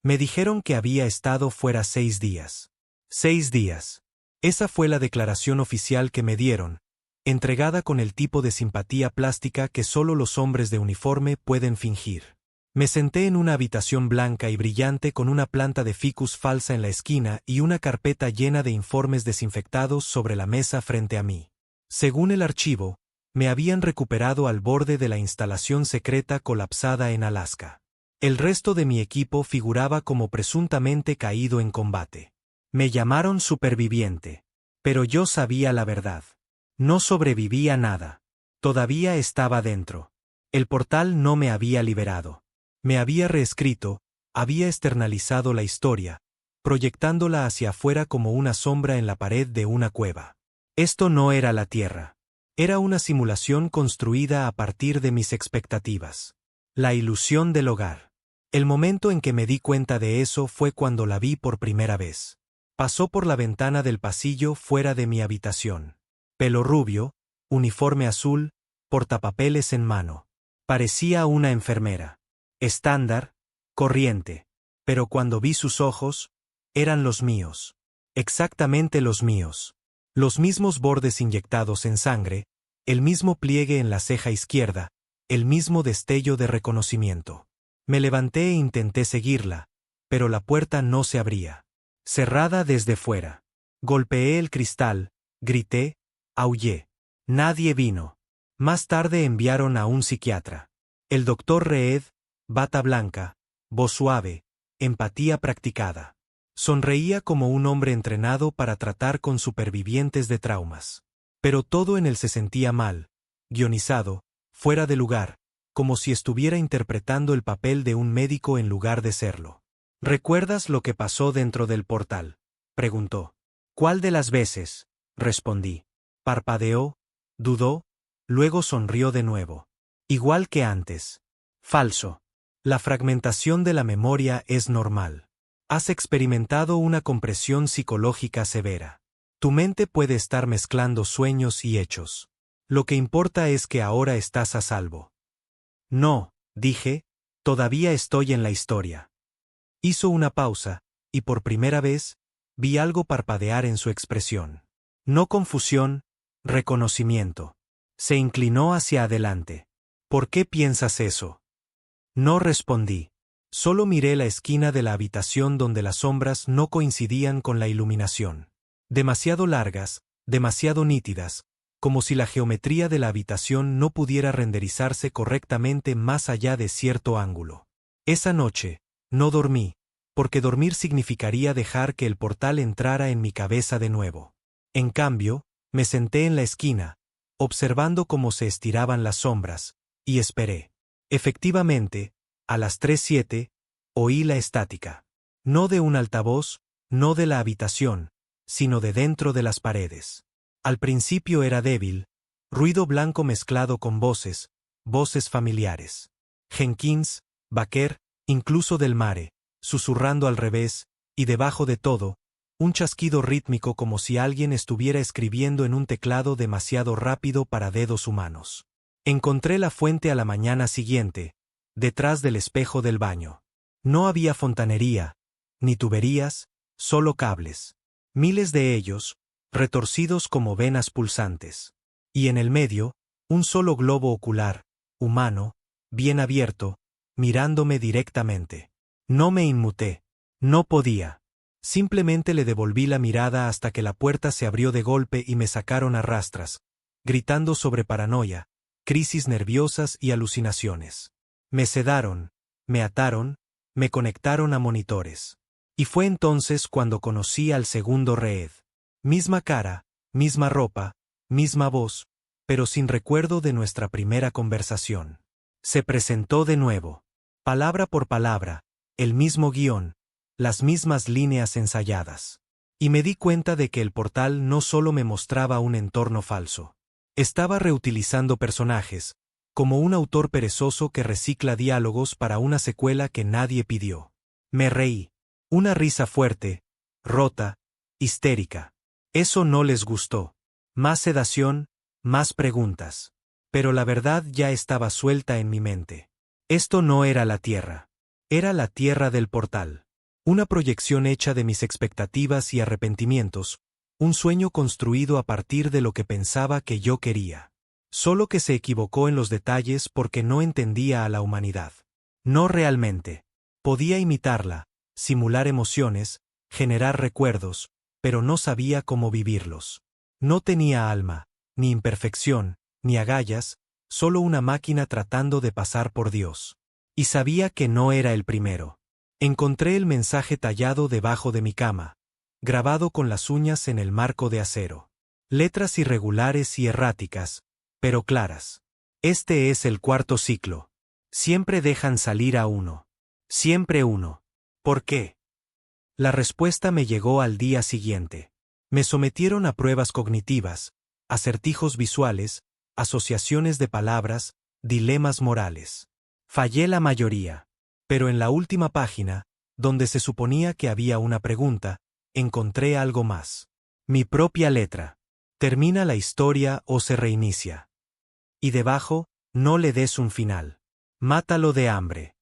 Me dijeron que había estado fuera 6 días. 6 días. Esa fue la declaración oficial que me dieron, entregada con el tipo de simpatía plástica que solo los hombres de uniforme pueden fingir. Me senté en una habitación blanca y brillante con una planta de ficus falsa en la esquina y una carpeta llena de informes desinfectados sobre la mesa frente a mí. Según el archivo, Me habían recuperado al borde de la instalación secreta colapsada en Alaska. El resto de mi equipo figuraba como presuntamente caído en combate. Me llamaron superviviente. Pero yo sabía la verdad. No sobreviví a nada. Todavía estaba dentro. El portal no me había liberado. Me había reescrito, había externalizado la historia, proyectándola hacia afuera como una sombra en la pared de una cueva. Esto no era la Tierra. Era una simulación construida a partir de mis expectativas. La ilusión del hogar. El momento en que me di cuenta de eso fue cuando la vi por primera vez. Pasó por la ventana del pasillo fuera de mi habitación. Pelo rubio, uniforme azul, portapapeles en mano. Parecía una enfermera. Estándar, corriente. Pero cuando vi sus ojos, eran los míos. Exactamente los míos. Los mismos bordes inyectados en sangre, el mismo pliegue en la ceja izquierda, el mismo destello de reconocimiento. Me levanté e intenté seguirla, pero la puerta no se abría. Cerrada desde fuera. Golpeé el cristal, grité, aullé. Nadie vino. Más tarde enviaron a un psiquiatra. El doctor Reed, bata blanca, voz suave, empatía practicada. Sonreía como un hombre entrenado para tratar con supervivientes de traumas. Pero todo en él se sentía mal, guionizado, fuera de lugar, como si estuviera interpretando el papel de un médico en lugar de serlo. ¿Recuerdas lo que pasó dentro del portal?, preguntó. ¿Cuál de las veces?, respondí. Parpadeó, dudó, luego sonrió de nuevo. Igual que antes. Falso. La fragmentación de la memoria es normal. Has experimentado una compresión psicológica severa. Tu mente puede estar mezclando sueños y hechos. Lo que importa es que ahora estás a salvo. No, dije, todavía estoy en la historia. Hizo una pausa, y por primera vez, vi algo parpadear en su expresión. No confusión, reconocimiento. Se inclinó hacia adelante. ¿Por qué piensas eso? No respondí. Solo miré la esquina de la habitación donde las sombras no coincidían con la iluminación. Demasiado largas, demasiado nítidas, como si la geometría de la habitación no pudiera renderizarse correctamente más allá de cierto ángulo. Esa noche, no dormí, porque dormir significaría dejar que el portal entrara en mi cabeza de nuevo. En cambio, me senté en la esquina, observando cómo se estiraban las sombras, y esperé. Efectivamente, a las 3:07, oí la estática. No de un altavoz, no de la habitación, sino de dentro de las paredes. Al principio era débil, ruido blanco mezclado con voces, voces familiares. Jenkins, Baker, incluso Del Mare, susurrando al revés, y debajo de todo, un chasquido rítmico como si alguien estuviera escribiendo en un teclado demasiado rápido para dedos humanos. Encontré la fuente a la mañana siguiente, detrás del espejo del baño. No había fontanería, ni tuberías, solo cables. Miles de ellos, retorcidos como venas pulsantes. Y en el medio, un solo globo ocular, humano, bien abierto, mirándome directamente. No me inmuté. No podía. Simplemente le devolví la mirada hasta que la puerta se abrió de golpe y me sacaron a rastras, gritando sobre paranoia, crisis nerviosas y alucinaciones. Me sedaron, me ataron, me conectaron a monitores. Y fue entonces cuando conocí al segundo Reed. Misma cara, misma ropa, misma voz, pero sin recuerdo de nuestra primera conversación. Se presentó de nuevo. Palabra por palabra, el mismo guión, las mismas líneas ensayadas. Y me di cuenta de que el portal no solo me mostraba un entorno falso. Estaba reutilizando personajes, como un autor perezoso que recicla diálogos para una secuela que nadie pidió. Me reí. Una risa fuerte, rota, histérica. Eso no les gustó. Más sedación, más preguntas. Pero la verdad ya estaba suelta en mi mente. Esto no era la Tierra. Era la Tierra del portal. Una proyección hecha de mis expectativas y arrepentimientos, un sueño construido a partir de lo que pensaba que yo quería. Solo que se equivocó en los detalles porque no entendía a la humanidad. No realmente. Podía imitarla, simular emociones, generar recuerdos, pero no sabía cómo vivirlos. No tenía alma, ni imperfección, ni agallas, solo una máquina tratando de pasar por Dios. Y sabía que no era el primero. Encontré el mensaje tallado debajo de mi cama, grabado con las uñas en el marco de acero. Letras irregulares y erráticas, pero claras. Este es el cuarto ciclo. Siempre dejan salir a uno. Siempre uno. ¿Por qué? La respuesta me llegó al día siguiente. Me sometieron a pruebas cognitivas, acertijos visuales, asociaciones de palabras, dilemas morales. Fallé la mayoría. Pero en la última página, donde se suponía que había una pregunta, encontré algo más. Mi propia letra. ¿Termina la historia o se reinicia? Y debajo, no le des un final. Mátalo de hambre.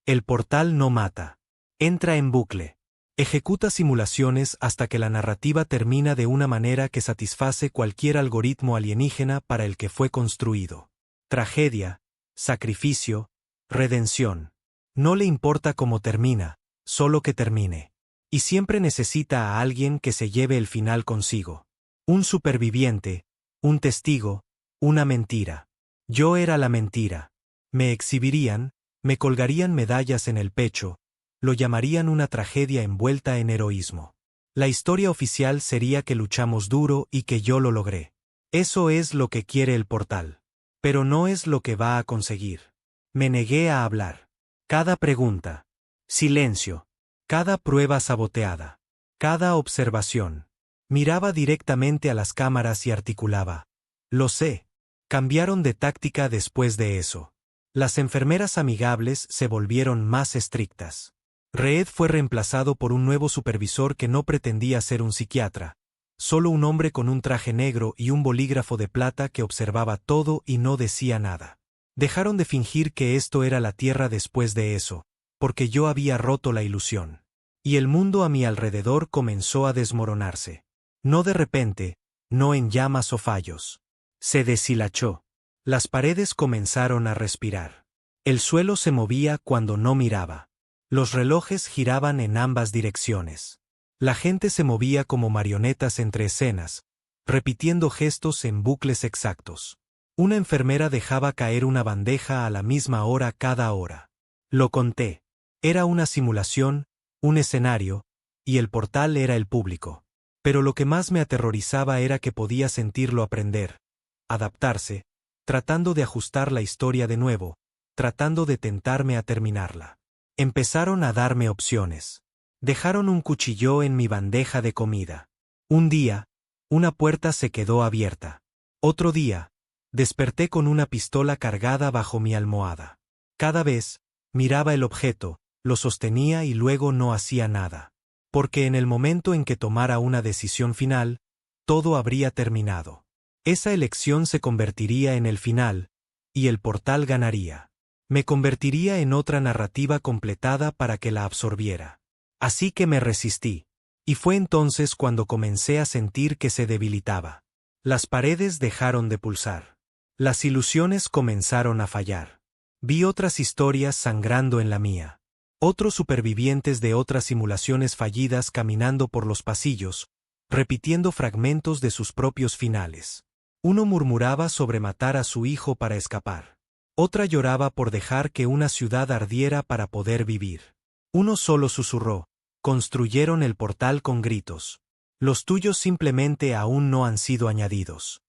El portal no mata. Entra en bucle. Ejecuta simulaciones hasta que la narrativa termina de una manera que satisface cualquier algoritmo alienígena para el que fue construido. Tragedia, sacrificio, redención. No le importa cómo termina, solo que termine. Y siempre necesita a alguien que se lleve el final consigo. Un superviviente, un testigo, una mentira. Yo era la mentira. Me exhibirían, me colgarían medallas en el pecho, lo llamarían una tragedia envuelta en heroísmo. La historia oficial sería que luchamos duro y que yo lo logré. Eso es lo que quiere el portal. Pero no es lo que va a conseguir. Me negué a hablar. Cada pregunta. Silencio. Cada prueba saboteada. Cada observación. Miraba directamente a las cámaras y articulaba. Lo sé. Cambiaron de táctica después de eso. Las enfermeras amigables se volvieron más estrictas. Reed fue reemplazado por un nuevo supervisor que no pretendía ser un psiquiatra, solo un hombre con un traje negro y un bolígrafo de plata que observaba todo y no decía nada. Dejaron de fingir que esto era la Tierra después de eso, porque yo había roto la ilusión. Y el mundo a mi alrededor comenzó a desmoronarse. No de repente, no en llamas o fallos. Se deshilachó. Las paredes comenzaron a respirar. El suelo se movía cuando no miraba. Los relojes giraban en ambas direcciones. La gente se movía como marionetas entre escenas, repitiendo gestos en bucles exactos. Una enfermera dejaba caer una bandeja a la misma hora cada hora. Lo conté. Era una simulación, un escenario, y el portal era el público. Pero lo que más me aterrorizaba era que podía sentirlo aprender, adaptarse, tratando de ajustar la historia de nuevo, tratando de tentarme a terminarla. Empezaron a darme opciones. Dejaron un cuchillo en mi bandeja de comida. Un día, una puerta se quedó abierta. Otro día, desperté con una pistola cargada bajo mi almohada. Cada vez, miraba el objeto, lo sostenía y luego no hacía nada. Porque en el momento en que tomara una decisión final, todo habría terminado. Esa elección se convertiría en el final, y el portal ganaría. Me convertiría en otra narrativa completada para que la absorbiera. Así que me resistí. Y fue entonces cuando comencé a sentir que se debilitaba. Las paredes dejaron de pulsar. Las ilusiones comenzaron a fallar. Vi otras historias sangrando en la mía. Otros supervivientes de otras simulaciones fallidas caminando por los pasillos, repitiendo fragmentos de sus propios finales. Uno murmuraba sobre matar a su hijo para escapar. Otra lloraba por dejar que una ciudad ardiera para poder vivir. Uno solo susurró, construyeron el portal con gritos. Los tuyos simplemente aún no han sido añadidos.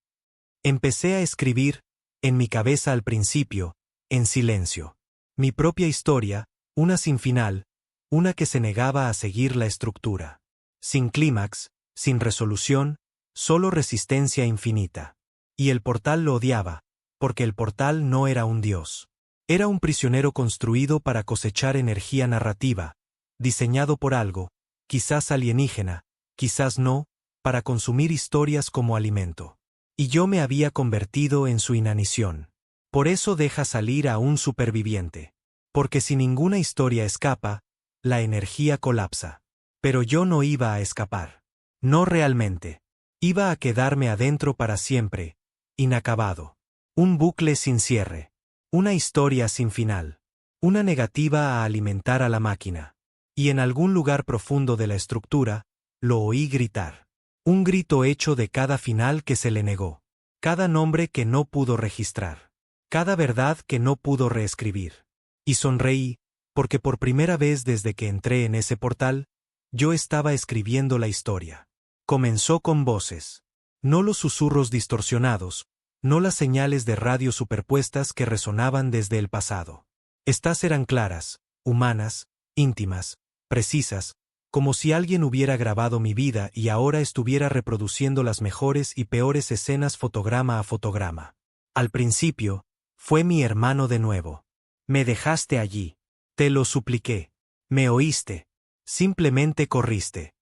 Empecé a escribir, en mi cabeza al principio, en silencio. Mi propia historia, una sin final, una que se negaba a seguir la estructura. Sin clímax, sin resolución, solo resistencia infinita. Y el portal lo odiaba, porque el portal no era un dios. Era un prisionero construido para cosechar energía narrativa, diseñado por algo, quizás alienígena, quizás no, para consumir historias como alimento. Y yo me había convertido en su inanición. Por eso deja salir a un superviviente. Porque si ninguna historia escapa, la energía colapsa. Pero yo no iba a escapar. No realmente. Iba a quedarme adentro para siempre, inacabado. Un bucle sin cierre. Una historia sin final. Una negativa a alimentar a la máquina. Y en algún lugar profundo de la estructura, lo oí gritar. Un grito hecho de cada final que se le negó. cada nombre que no pudo registrar, cada verdad que no pudo reescribir. Y sonreí, porque por primera vez desde que entré en ese portal, yo estaba escribiendo la historia. Comenzó con voces. No los susurros distorsionados, no las señales de radio superpuestas que resonaban desde el pasado. Estas eran claras, humanas, íntimas, precisas, como si alguien hubiera grabado mi vida y ahora estuviera reproduciendo las mejores y peores escenas fotograma a fotograma. Al principio, fue mi hermano de nuevo. Me dejaste allí. Te lo supliqué. Me oíste. Simplemente corriste.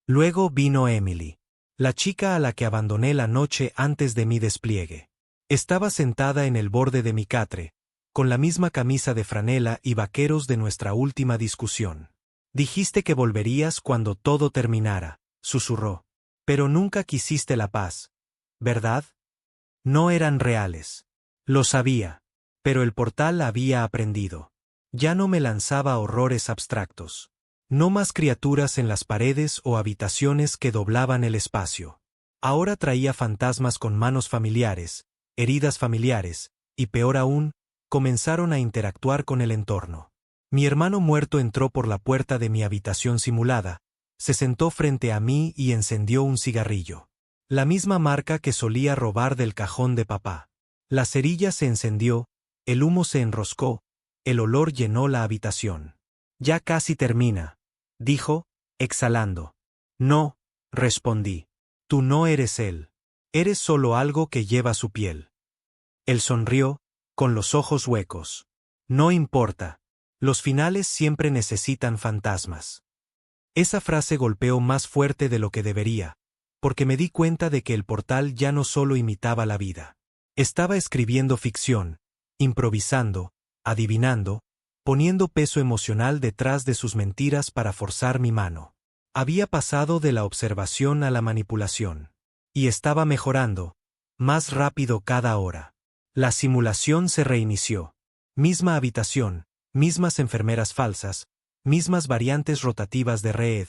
Luego vino Emily, la chica a la que abandoné la noche antes de mi despliegue. Estaba sentada en el borde de mi catre, con la misma camisa de franela y vaqueros de nuestra última discusión. Dijiste que volverías cuando todo terminara, susurró. Pero nunca quisiste la paz, ¿verdad? No eran reales. Lo sabía. Pero el portal había aprendido. Ya no me lanzaba horrores abstractos. No más criaturas en las paredes o habitaciones que doblaban el espacio. Ahora traía fantasmas con manos familiares, heridas familiares, y peor aún, comenzaron a interactuar con el entorno. Mi hermano muerto entró por la puerta de mi habitación simulada, se sentó frente a mí y encendió un cigarrillo. La misma marca que solía robar del cajón de papá. La cerilla se encendió, el humo se enroscó, el olor llenó la habitación. Ya casi termina, dijo, exhalando. No, respondí. Tú no eres él. Eres solo algo que lleva su piel. Él sonrió, con los ojos huecos. No importa. Los finales siempre necesitan fantasmas. Esa frase golpeó más fuerte de lo que debería, porque me di cuenta de que el portal ya no solo imitaba la vida. Estaba escribiendo ficción, improvisando, adivinando, poniendo peso emocional detrás de sus mentiras para forzar mi mano. Había pasado de la observación a la manipulación. Y estaba mejorando, más rápido cada hora. La simulación se reinició. Misma habitación, mismas enfermeras falsas, mismas variantes rotativas de red,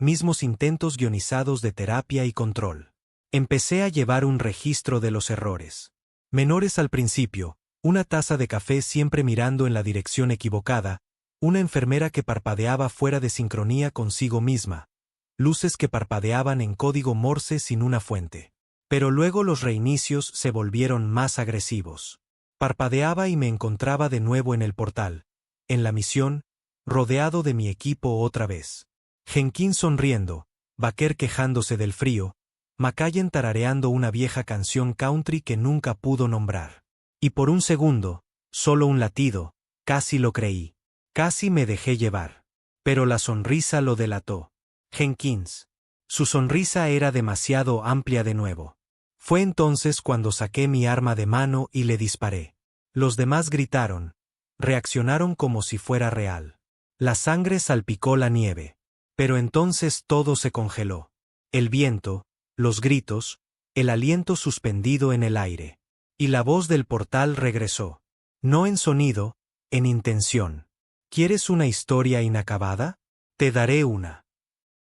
mismos intentos guionizados de terapia y control. Empecé a llevar un registro de los errores. Menores al principio, una taza de café siempre mirando en la dirección equivocada, una enfermera que parpadeaba fuera de sincronía consigo misma, luces que parpadeaban en código Morse sin una fuente. Pero luego los reinicios se volvieron más agresivos. Parpadeaba y me encontraba de nuevo en el portal, en la misión, rodeado de mi equipo otra vez. Jenkins sonriendo, Baker quejándose del frío, McCallen tarareando una vieja canción country que nunca pudo nombrar. Y por un segundo, solo un latido, casi lo creí. Casi me dejé llevar. Pero la sonrisa lo delató. Jenkins. Su sonrisa era demasiado amplia de nuevo. Fue entonces cuando saqué mi arma de mano y le disparé. Los demás gritaron. Reaccionaron como si fuera real. La sangre salpicó la nieve. Pero entonces todo se congeló. El viento, los gritos, el aliento suspendido en el aire. Y la voz del portal regresó. No en sonido, en intención. ¿Quieres una historia inacabada? Te daré una.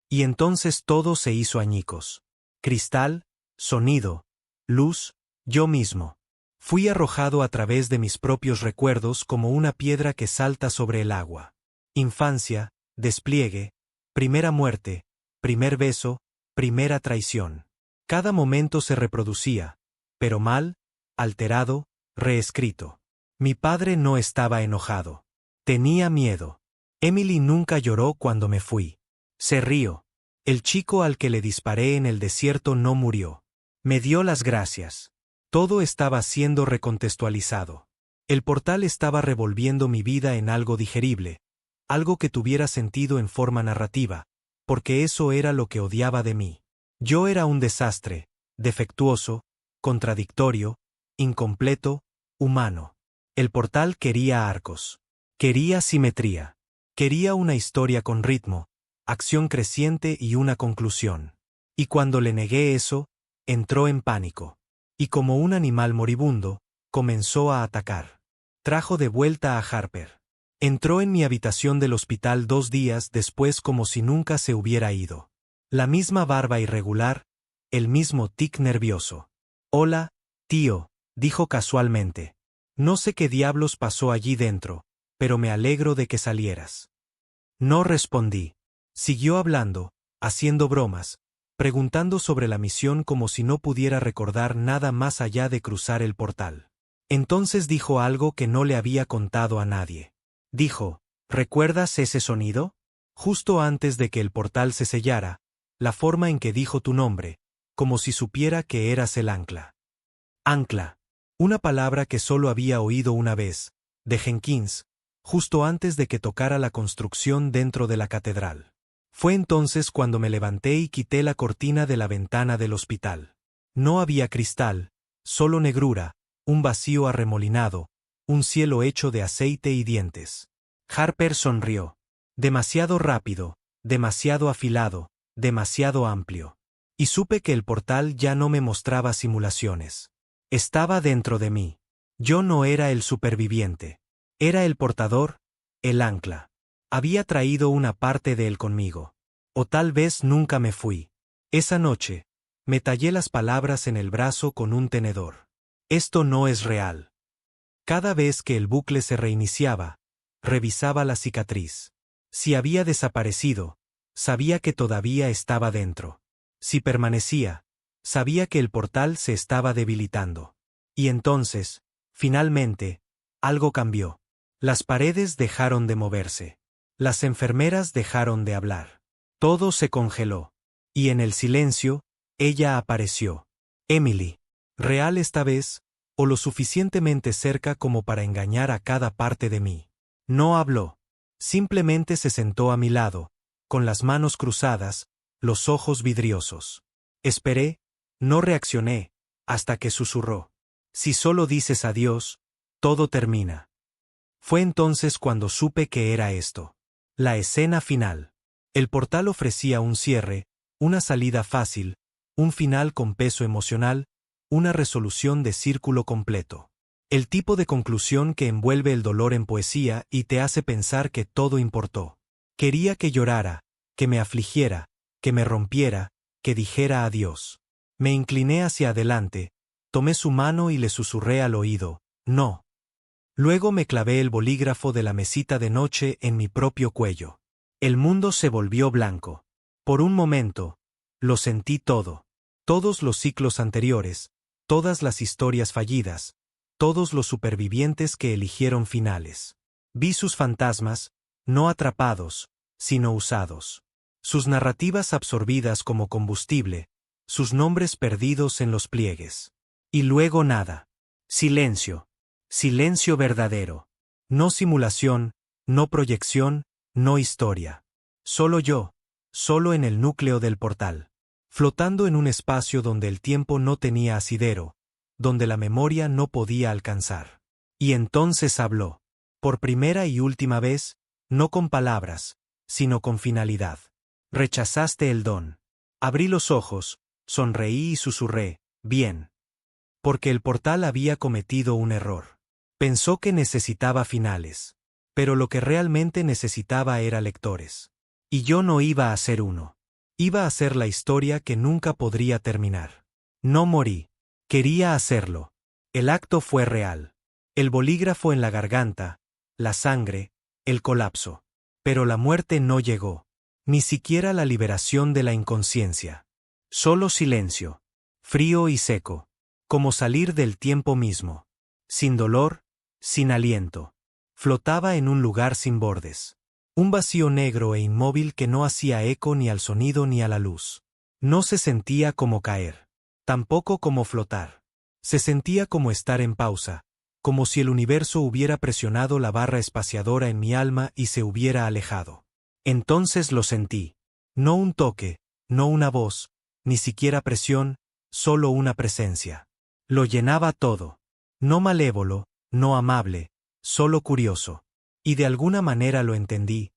Y entonces todo se hizo añicos. Cristal, sonido, luz, yo mismo. Fui arrojado a través de mis propios recuerdos como una piedra que salta sobre el agua. Infancia, despliegue, primera muerte, primer beso, primera traición. Cada momento se reproducía, pero mal, alterado, reescrito. Mi padre no estaba enojado. Tenía miedo. Emily nunca lloró cuando me fui. Se rió. El chico al que le disparé en el desierto no murió. Me dio las gracias. Todo estaba siendo recontextualizado. El portal estaba revolviendo mi vida en algo digerible, algo que tuviera sentido en forma narrativa, porque eso era lo que odiaba de mí. Yo era un desastre, defectuoso, contradictorio, incompleto, humano. El portal quería arcos. Quería simetría. Quería una historia con ritmo, acción creciente y una conclusión. Y cuando le negué eso, entró en pánico. Y como un animal moribundo, comenzó a atacar. Trajo de vuelta a Harper. Entró en mi habitación del hospital 2 días después como si nunca se hubiera ido. La misma barba irregular, el mismo tic nervioso. Hola, tío, dijo casualmente. No sé qué diablos pasó allí dentro, pero me alegro de que salieras. No respondí. Siguió hablando, haciendo bromas, preguntando sobre la misión como si no pudiera recordar nada más allá de cruzar el portal. Entonces dijo algo que no le había contado a nadie. Dijo, ¿recuerdas ese sonido? Justo antes de que el portal se sellara, la forma en que dijo tu nombre, como si supiera que eras el ancla. Ancla. Una palabra que solo había oído una vez, de Jenkins, justo antes de que tocara la construcción dentro de la catedral. Fue entonces cuando me levanté y quité la cortina de la ventana del hospital. No había cristal, solo negrura, un vacío arremolinado, un cielo hecho de aceite y dientes. Harper sonrió. Demasiado rápido, demasiado afilado, demasiado amplio. Y supe que el portal ya no me mostraba simulaciones. Estaba dentro de mí. Yo no era el superviviente. Era el portador, el ancla. Había traído una parte de él conmigo. O tal vez nunca me fui. Esa noche, me tallé las palabras en el brazo con un tenedor. Esto no es real. Cada vez que el bucle se reiniciaba, revisaba la cicatriz. Si había desaparecido, sabía que todavía estaba dentro. Si permanecía, sabía que el portal se estaba debilitando. Y entonces, finalmente, algo cambió. Las paredes dejaron de moverse. Las enfermeras dejaron de hablar. Todo se congeló. Y en el silencio, ella apareció. Emily. Real esta vez, o lo suficientemente cerca como para engañar a cada parte de mí. No habló. Simplemente se sentó a mi lado, con las manos cruzadas, los ojos vidriosos. Esperé, no reaccioné, hasta que susurró. Si solo dices adiós, todo termina. Fue entonces cuando supe que era esto. La escena final. El portal ofrecía un cierre, una salida fácil, un final con peso emocional, una resolución de círculo completo. El tipo de conclusión que envuelve el dolor en poesía y te hace pensar que todo importó. Quería que llorara, que me afligiera, que me rompiera, que dijera adiós. Me incliné hacia adelante, tomé su mano y le susurré al oído, no. Luego me clavé el bolígrafo de la mesita de noche en mi propio cuello. El mundo se volvió blanco. Por un momento, lo sentí todo. Todos los ciclos anteriores, todas las historias fallidas, todos los supervivientes que eligieron finales. Vi sus fantasmas, no atrapados, sino usados. Sus narrativas absorbidas como combustible, sus nombres perdidos en los pliegues. Y luego nada. Silencio. Silencio verdadero. No simulación, no proyección, no historia. Solo yo, solo en el núcleo del portal. Flotando en un espacio donde el tiempo no tenía asidero, donde la memoria no podía alcanzar. Y entonces habló. Por primera y última vez, no con palabras, sino con finalidad. Rechazaste el don. Abrí los ojos, sonreí y susurré, bien. Porque el portal había cometido un error. Pensó que necesitaba finales. Pero lo que realmente necesitaba era lectores. Y yo no iba a ser uno. Iba a ser la historia que nunca podría terminar. No morí. Quería hacerlo. El acto fue real. El bolígrafo en la garganta, la sangre, el colapso. Pero la muerte no llegó. Ni siquiera la liberación de la inconsciencia. Solo silencio. Frío y seco. Como salir del tiempo mismo. Sin dolor, sin aliento. Flotaba en un lugar sin bordes. Un vacío negro e inmóvil que no hacía eco ni al sonido ni a la luz. No se sentía como caer. Tampoco como flotar. Se sentía como estar en pausa, como si el universo hubiera presionado la barra espaciadora en mi alma y se hubiera alejado. Entonces lo sentí. No un toque, no una voz, ni siquiera presión, solo una presencia. Lo llenaba todo. No malévolo, no amable, solo curioso. Y de alguna manera lo entendí.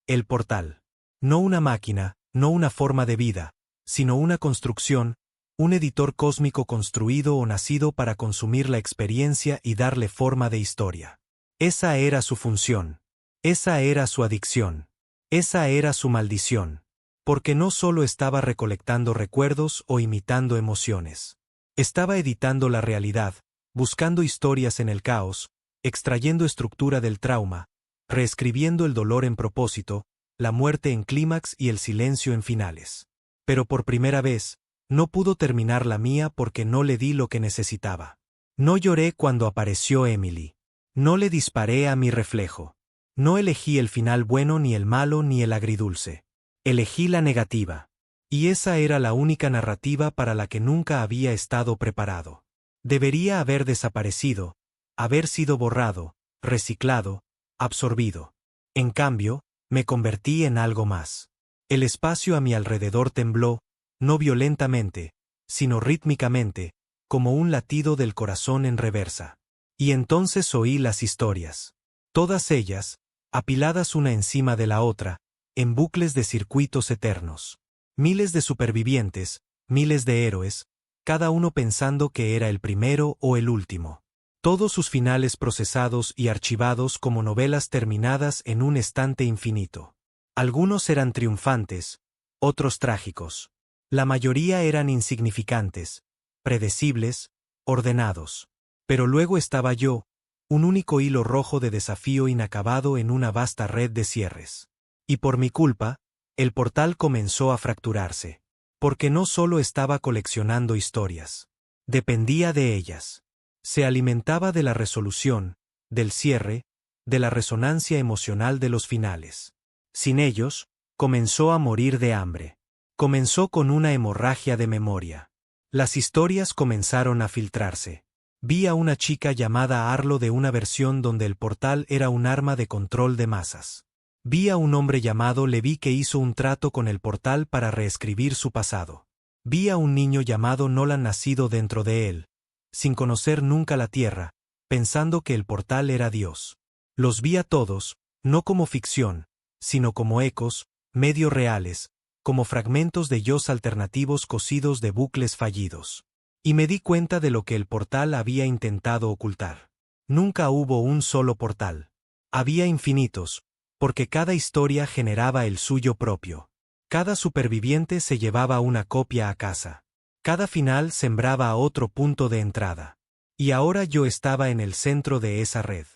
El portal. No una máquina, no una forma de vida, sino una construcción, un editor cósmico construido o nacido para consumir la experiencia y darle forma de historia. Esa era su función. Esa era su adicción. Esa era su maldición. Porque no solo estaba recolectando recuerdos o imitando emociones. Estaba editando la realidad, buscando historias en el caos, extrayendo estructura del trauma, reescribiendo el dolor en propósito, la muerte en clímax y el silencio en finales. Pero por primera vez, no pudo terminar la mía porque no le di lo que necesitaba. No lloré cuando apareció Emily. No le disparé a mi reflejo. No elegí el final bueno ni el malo ni el agridulce. Elegí la negativa. Y esa era la única narrativa para la que nunca había estado preparado. Debería haber desaparecido, haber sido borrado, reciclado, absorbido. En cambio, me convertí en algo más. El espacio a mi alrededor tembló, no violentamente, sino rítmicamente, como un latido del corazón en reversa. Y entonces oí las historias. Todas ellas, apiladas una encima de la otra, en bucles de circuitos eternos. Miles de supervivientes, miles de héroes, cada uno pensando que era el primero o el último. Todos sus finales procesados y archivados como novelas terminadas en un estante infinito. Algunos eran triunfantes, otros trágicos. La mayoría eran insignificantes, predecibles, ordenados. Pero luego estaba yo, un único hilo rojo de desafío inacabado en una vasta red de cierres. Y por mi culpa, el portal comenzó a fracturarse. Porque no solo estaba coleccionando historias. Dependía de ellas. Se alimentaba de la resolución, del cierre, de la resonancia emocional de los finales. Sin ellos, comenzó a morir de hambre. Comenzó con una hemorragia de memoria. Las historias comenzaron a filtrarse. Vi a una chica llamada Arlo de una versión donde el portal era un arma de control de masas. Vi a un hombre llamado Levi que hizo un trato con el portal para reescribir su pasado. Vi a un niño llamado Nolan nacido dentro de él, sin conocer nunca la Tierra, pensando que el portal era Dios. Los vi a todos, no como ficción, sino como ecos, medio reales, como fragmentos de yos alternativos cosidos de bucles fallidos. Y me di cuenta de lo que el portal había intentado ocultar. Nunca hubo un solo portal. Había infinitos, porque cada historia generaba el suyo propio. Cada superviviente se llevaba una copia a casa. Cada final sembraba a otro punto de entrada. Y ahora yo estaba en el centro de esa red.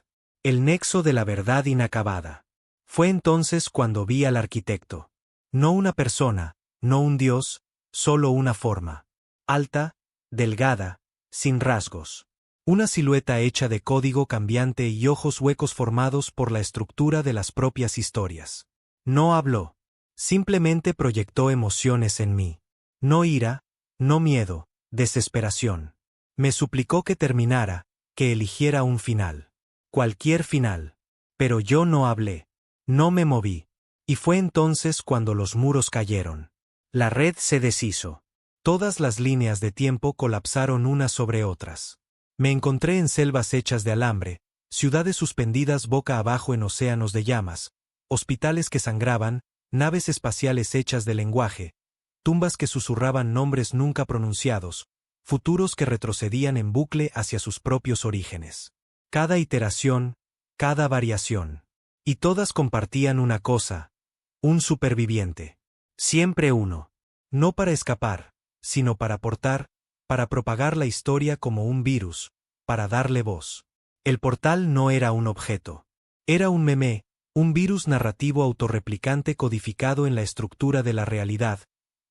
El nexo de la verdad inacabada. Fue entonces cuando vi al arquitecto. No una persona, no un dios, solo una forma. Alta, delgada, sin rasgos. Una silueta hecha de código cambiante y ojos huecos formados por la estructura de las propias historias. No habló. Simplemente proyectó emociones en mí. No ira, no miedo, desesperación. Me suplicó que terminara, que eligiera un final. Cualquier final. Pero yo no hablé. No me moví. Y fue entonces cuando los muros cayeron. La red se deshizo. Todas las líneas de tiempo colapsaron unas sobre otras. Me encontré en selvas hechas de alambre, ciudades suspendidas boca abajo en océanos de llamas, hospitales que sangraban, naves espaciales hechas de lenguaje, tumbas que susurraban nombres nunca pronunciados, futuros que retrocedían en bucle hacia sus propios orígenes. Cada iteración, cada variación. Y todas compartían una cosa, un superviviente. Siempre uno. No para escapar, sino para aportar, para propagar la historia como un virus, para darle voz. El portal no era un objeto. Era un meme, un virus narrativo autorreplicante codificado en la estructura de la realidad,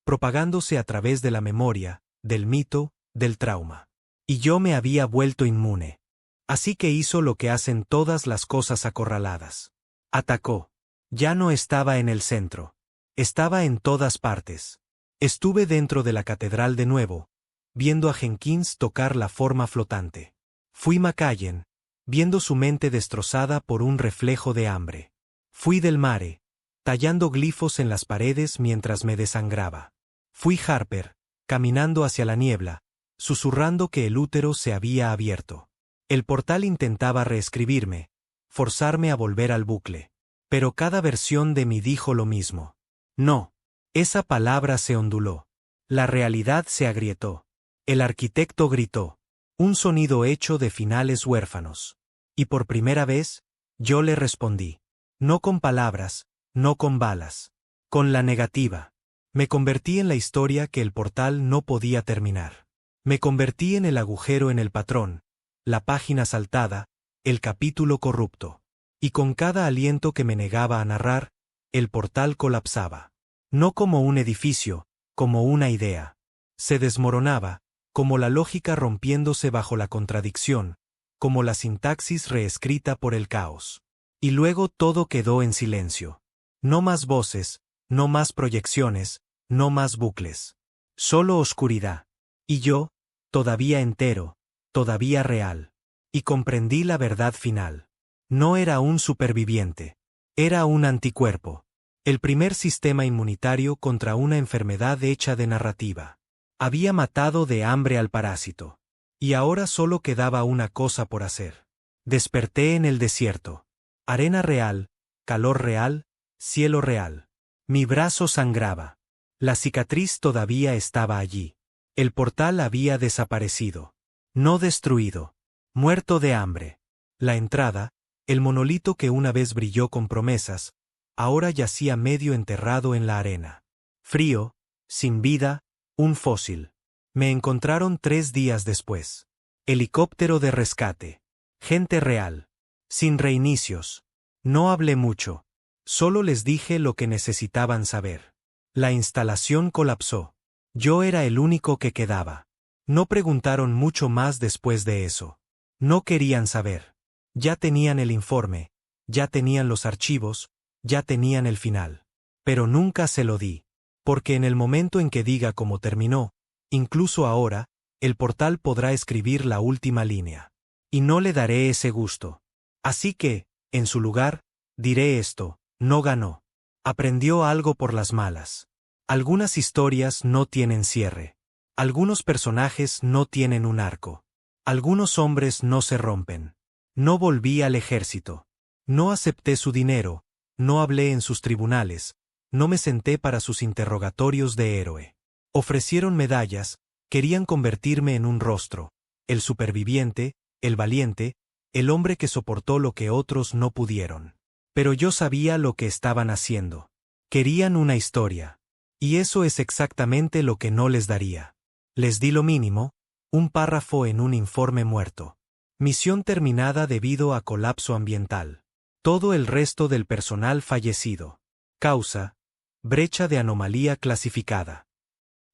propagándose a través de la memoria, del mito, del trauma. Y yo me había vuelto inmune. Así que hizo lo que hacen todas las cosas acorraladas. Atacó. Ya no estaba en el centro. Estaba en todas partes. Estuve dentro de la catedral de nuevo, viendo a Jenkins tocar la forma flotante. Fui Macallen, viendo su mente destrozada por un reflejo de hambre. Fui Del Mare, tallando glifos en las paredes mientras me desangraba. Fui Harper, caminando hacia la niebla, susurrando que el útero se había abierto. El portal intentaba reescribirme, forzarme a volver al bucle. Pero cada versión de mí dijo lo mismo. No. Esa palabra se onduló. La realidad se agrietó. El arquitecto gritó. Un sonido hecho de finales huérfanos. Y por primera vez, yo le respondí. No con palabras, no con balas. Con la negativa. Me convertí en la historia que el portal no podía terminar. Me convertí en el agujero en el patrón, la página saltada, el capítulo corrupto. Y con cada aliento que me negaba a narrar, el portal colapsaba. No como un edificio, como una idea. Se desmoronaba, como la lógica rompiéndose bajo la contradicción, como la sintaxis reescrita por el caos. Y luego todo quedó en silencio. No más voces, no más proyecciones, no más bucles. Solo oscuridad. Y yo, todavía entero, todavía real. Y comprendí la verdad final. No era un superviviente. Era un anticuerpo. El primer sistema inmunitario contra una enfermedad hecha de narrativa. Había matado de hambre al parásito. Y ahora solo quedaba una cosa por hacer. Desperté en el desierto. Arena real, calor real, cielo real. Mi brazo sangraba. La cicatriz todavía estaba allí. El portal había desaparecido. No destruido. Muerto de hambre. La entrada, el monolito que una vez brilló con promesas, ahora yacía medio enterrado en la arena. Frío, sin vida, un fósil. Me encontraron 3 días después. Helicóptero de rescate. Gente real. Sin reinicios. No hablé mucho. Solo les dije lo que necesitaban saber. La instalación colapsó. Yo era el único que quedaba. No preguntaron mucho más después de eso. No querían saber. Ya tenían el informe, ya tenían los archivos, ya tenían el final. Pero nunca se lo di. Porque en el momento en que diga cómo terminó, incluso ahora, el portal podrá escribir la última línea. Y no le daré ese gusto. Así que, en su lugar, diré esto: no ganó. Aprendió algo por las malas. Algunas historias no tienen cierre. Algunos personajes no tienen un arco. Algunos hombres no se rompen. No volví al ejército. No acepté su dinero, no hablé en sus tribunales, no me senté para sus interrogatorios de héroe. Ofrecieron medallas, querían convertirme en un rostro, el superviviente, el valiente, el hombre que soportó lo que otros no pudieron. Pero yo sabía lo que estaban haciendo. Querían una historia. Y eso es exactamente lo que no les daría. Les di lo mínimo, un párrafo en un informe muerto. Misión terminada debido a colapso ambiental. Todo el resto del personal fallecido. Causa: brecha de anomalía clasificada.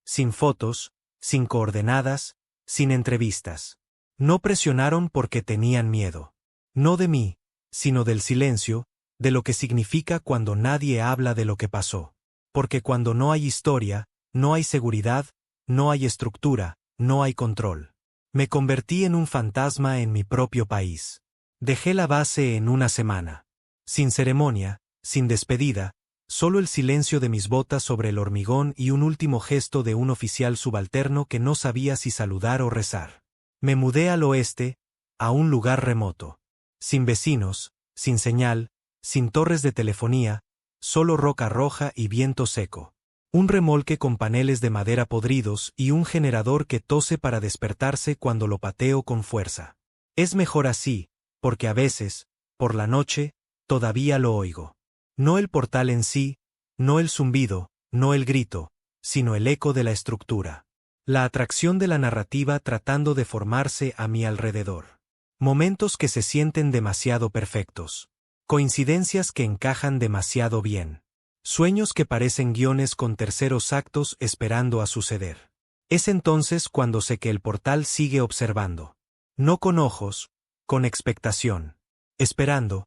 Sin fotos, sin coordenadas, sin entrevistas. No presionaron porque tenían miedo. No de mí, sino del silencio, de lo que significa cuando nadie habla de lo que pasó. Porque cuando no hay historia, no hay seguridad, no hay estructura, no hay control. Me convertí en un fantasma en mi propio país. Dejé la base en una semana. Sin ceremonia, sin despedida, solo el silencio de mis botas sobre el hormigón y un último gesto de un oficial subalterno que no sabía si saludar o rezar. Me mudé al oeste, a un lugar remoto. Sin vecinos, sin señal, sin torres de telefonía, solo roca roja y viento seco. Un remolque con paneles de madera podridos y un generador que tose para despertarse cuando lo pateo con fuerza. Es mejor así, porque a veces, por la noche, todavía lo oigo. No el portal en sí, no el zumbido, no el grito, sino el eco de la estructura. La atracción de la narrativa tratando de formarse a mi alrededor. Momentos que se sienten demasiado perfectos. Coincidencias que encajan demasiado bien. Sueños que parecen guiones con terceros actos esperando a suceder. Es entonces cuando sé que el portal sigue observando. No con ojos, con expectación. Esperando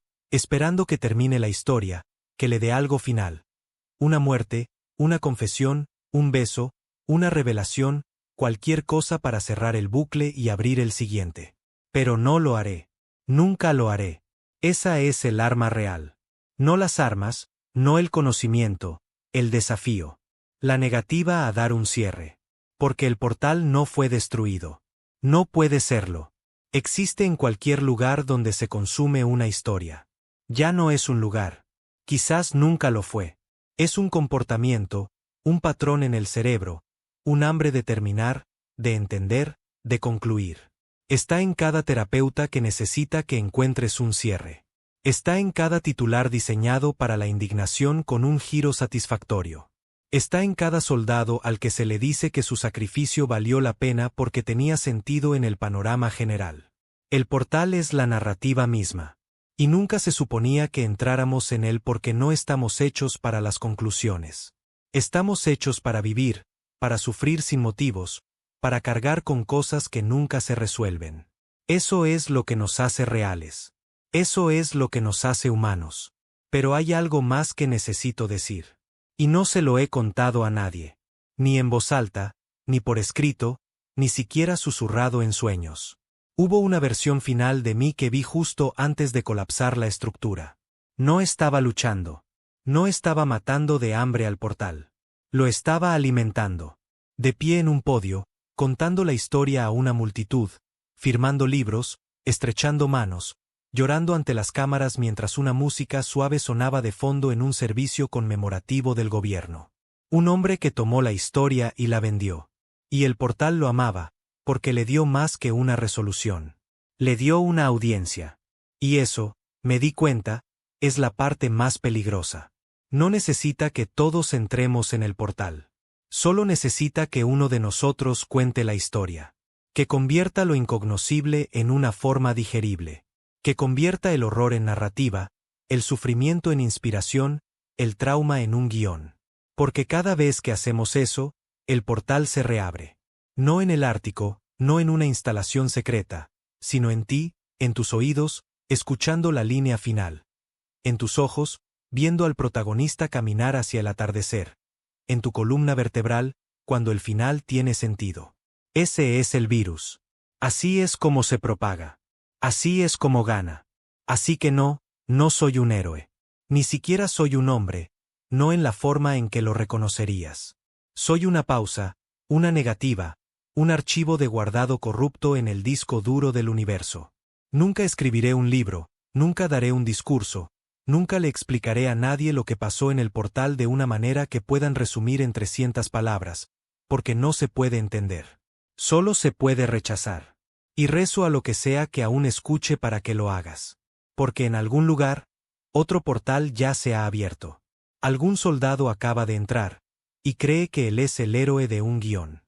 que termine la historia, que le dé algo final. Una muerte, una confesión, un beso, una revelación, cualquier cosa para cerrar el bucle y abrir el siguiente. Pero no lo haré. Nunca lo haré. Esa es el arma real. No las armas, no el conocimiento, el desafío. La negativa a dar un cierre. Porque el portal no fue destruido. No puede serlo. Existe en cualquier lugar donde se consume una historia. Ya no es un lugar. Quizás nunca lo fue. Es un comportamiento, un patrón en el cerebro, un hambre de terminar, de entender, de concluir. Está en cada terapeuta que necesita que encuentres un cierre. Está en cada titular diseñado para la indignación con un giro satisfactorio. Está en cada soldado al que se le dice que su sacrificio valió la pena porque tenía sentido en el panorama general. El portal es la narrativa misma. Y nunca se suponía que entráramos en él porque no estamos hechos para las conclusiones. Estamos hechos para vivir, para sufrir sin motivos, para cargar con cosas que nunca se resuelven. Eso es lo que nos hace reales. Eso es lo que nos hace humanos. Pero hay algo más que necesito decir. Y no se lo he contado a nadie. Ni en voz alta, ni por escrito, ni siquiera susurrado en sueños. Hubo una versión final de mí que vi justo antes de colapsar la estructura. No estaba luchando. No estaba matando de hambre al portal. Lo estaba alimentando. De pie en un podio, contando la historia a una multitud, firmando libros, estrechando manos, llorando ante las cámaras mientras una música suave sonaba de fondo en un servicio conmemorativo del gobierno. Un hombre que tomó la historia y la vendió. Y el portal lo amaba, porque le dio más que una resolución. Le dio una audiencia. Y eso, me di cuenta, es la parte más peligrosa. No necesita que todos entremos en el portal. Solo necesita que uno de nosotros cuente la historia. Que convierta lo incognoscible en una forma digerible. Que convierta el horror en narrativa, el sufrimiento en inspiración, el trauma en un guión. Porque cada vez que hacemos eso, el portal se reabre. No en el Ártico, no en una instalación secreta, sino en ti, en tus oídos, escuchando la línea final. En tus ojos, viendo al protagonista caminar hacia el atardecer. En tu columna vertebral, cuando el final tiene sentido. Ese es el virus. Así es como se propaga. Así es como gana. Así que no soy un héroe. Ni siquiera soy un hombre, no en la forma en que lo reconocerías. Soy una pausa, una negativa, un archivo de guardado corrupto en el disco duro del universo. Nunca escribiré un libro, nunca daré un discurso, nunca le explicaré a nadie lo que pasó en el portal de una manera que puedan resumir en 300 palabras, porque no se puede entender. Solo se puede rechazar. Y rezo a lo que sea que aún escuche para que lo hagas. Porque en algún lugar, otro portal ya se ha abierto. Algún soldado acaba de entrar, y cree que él es el héroe de un guión.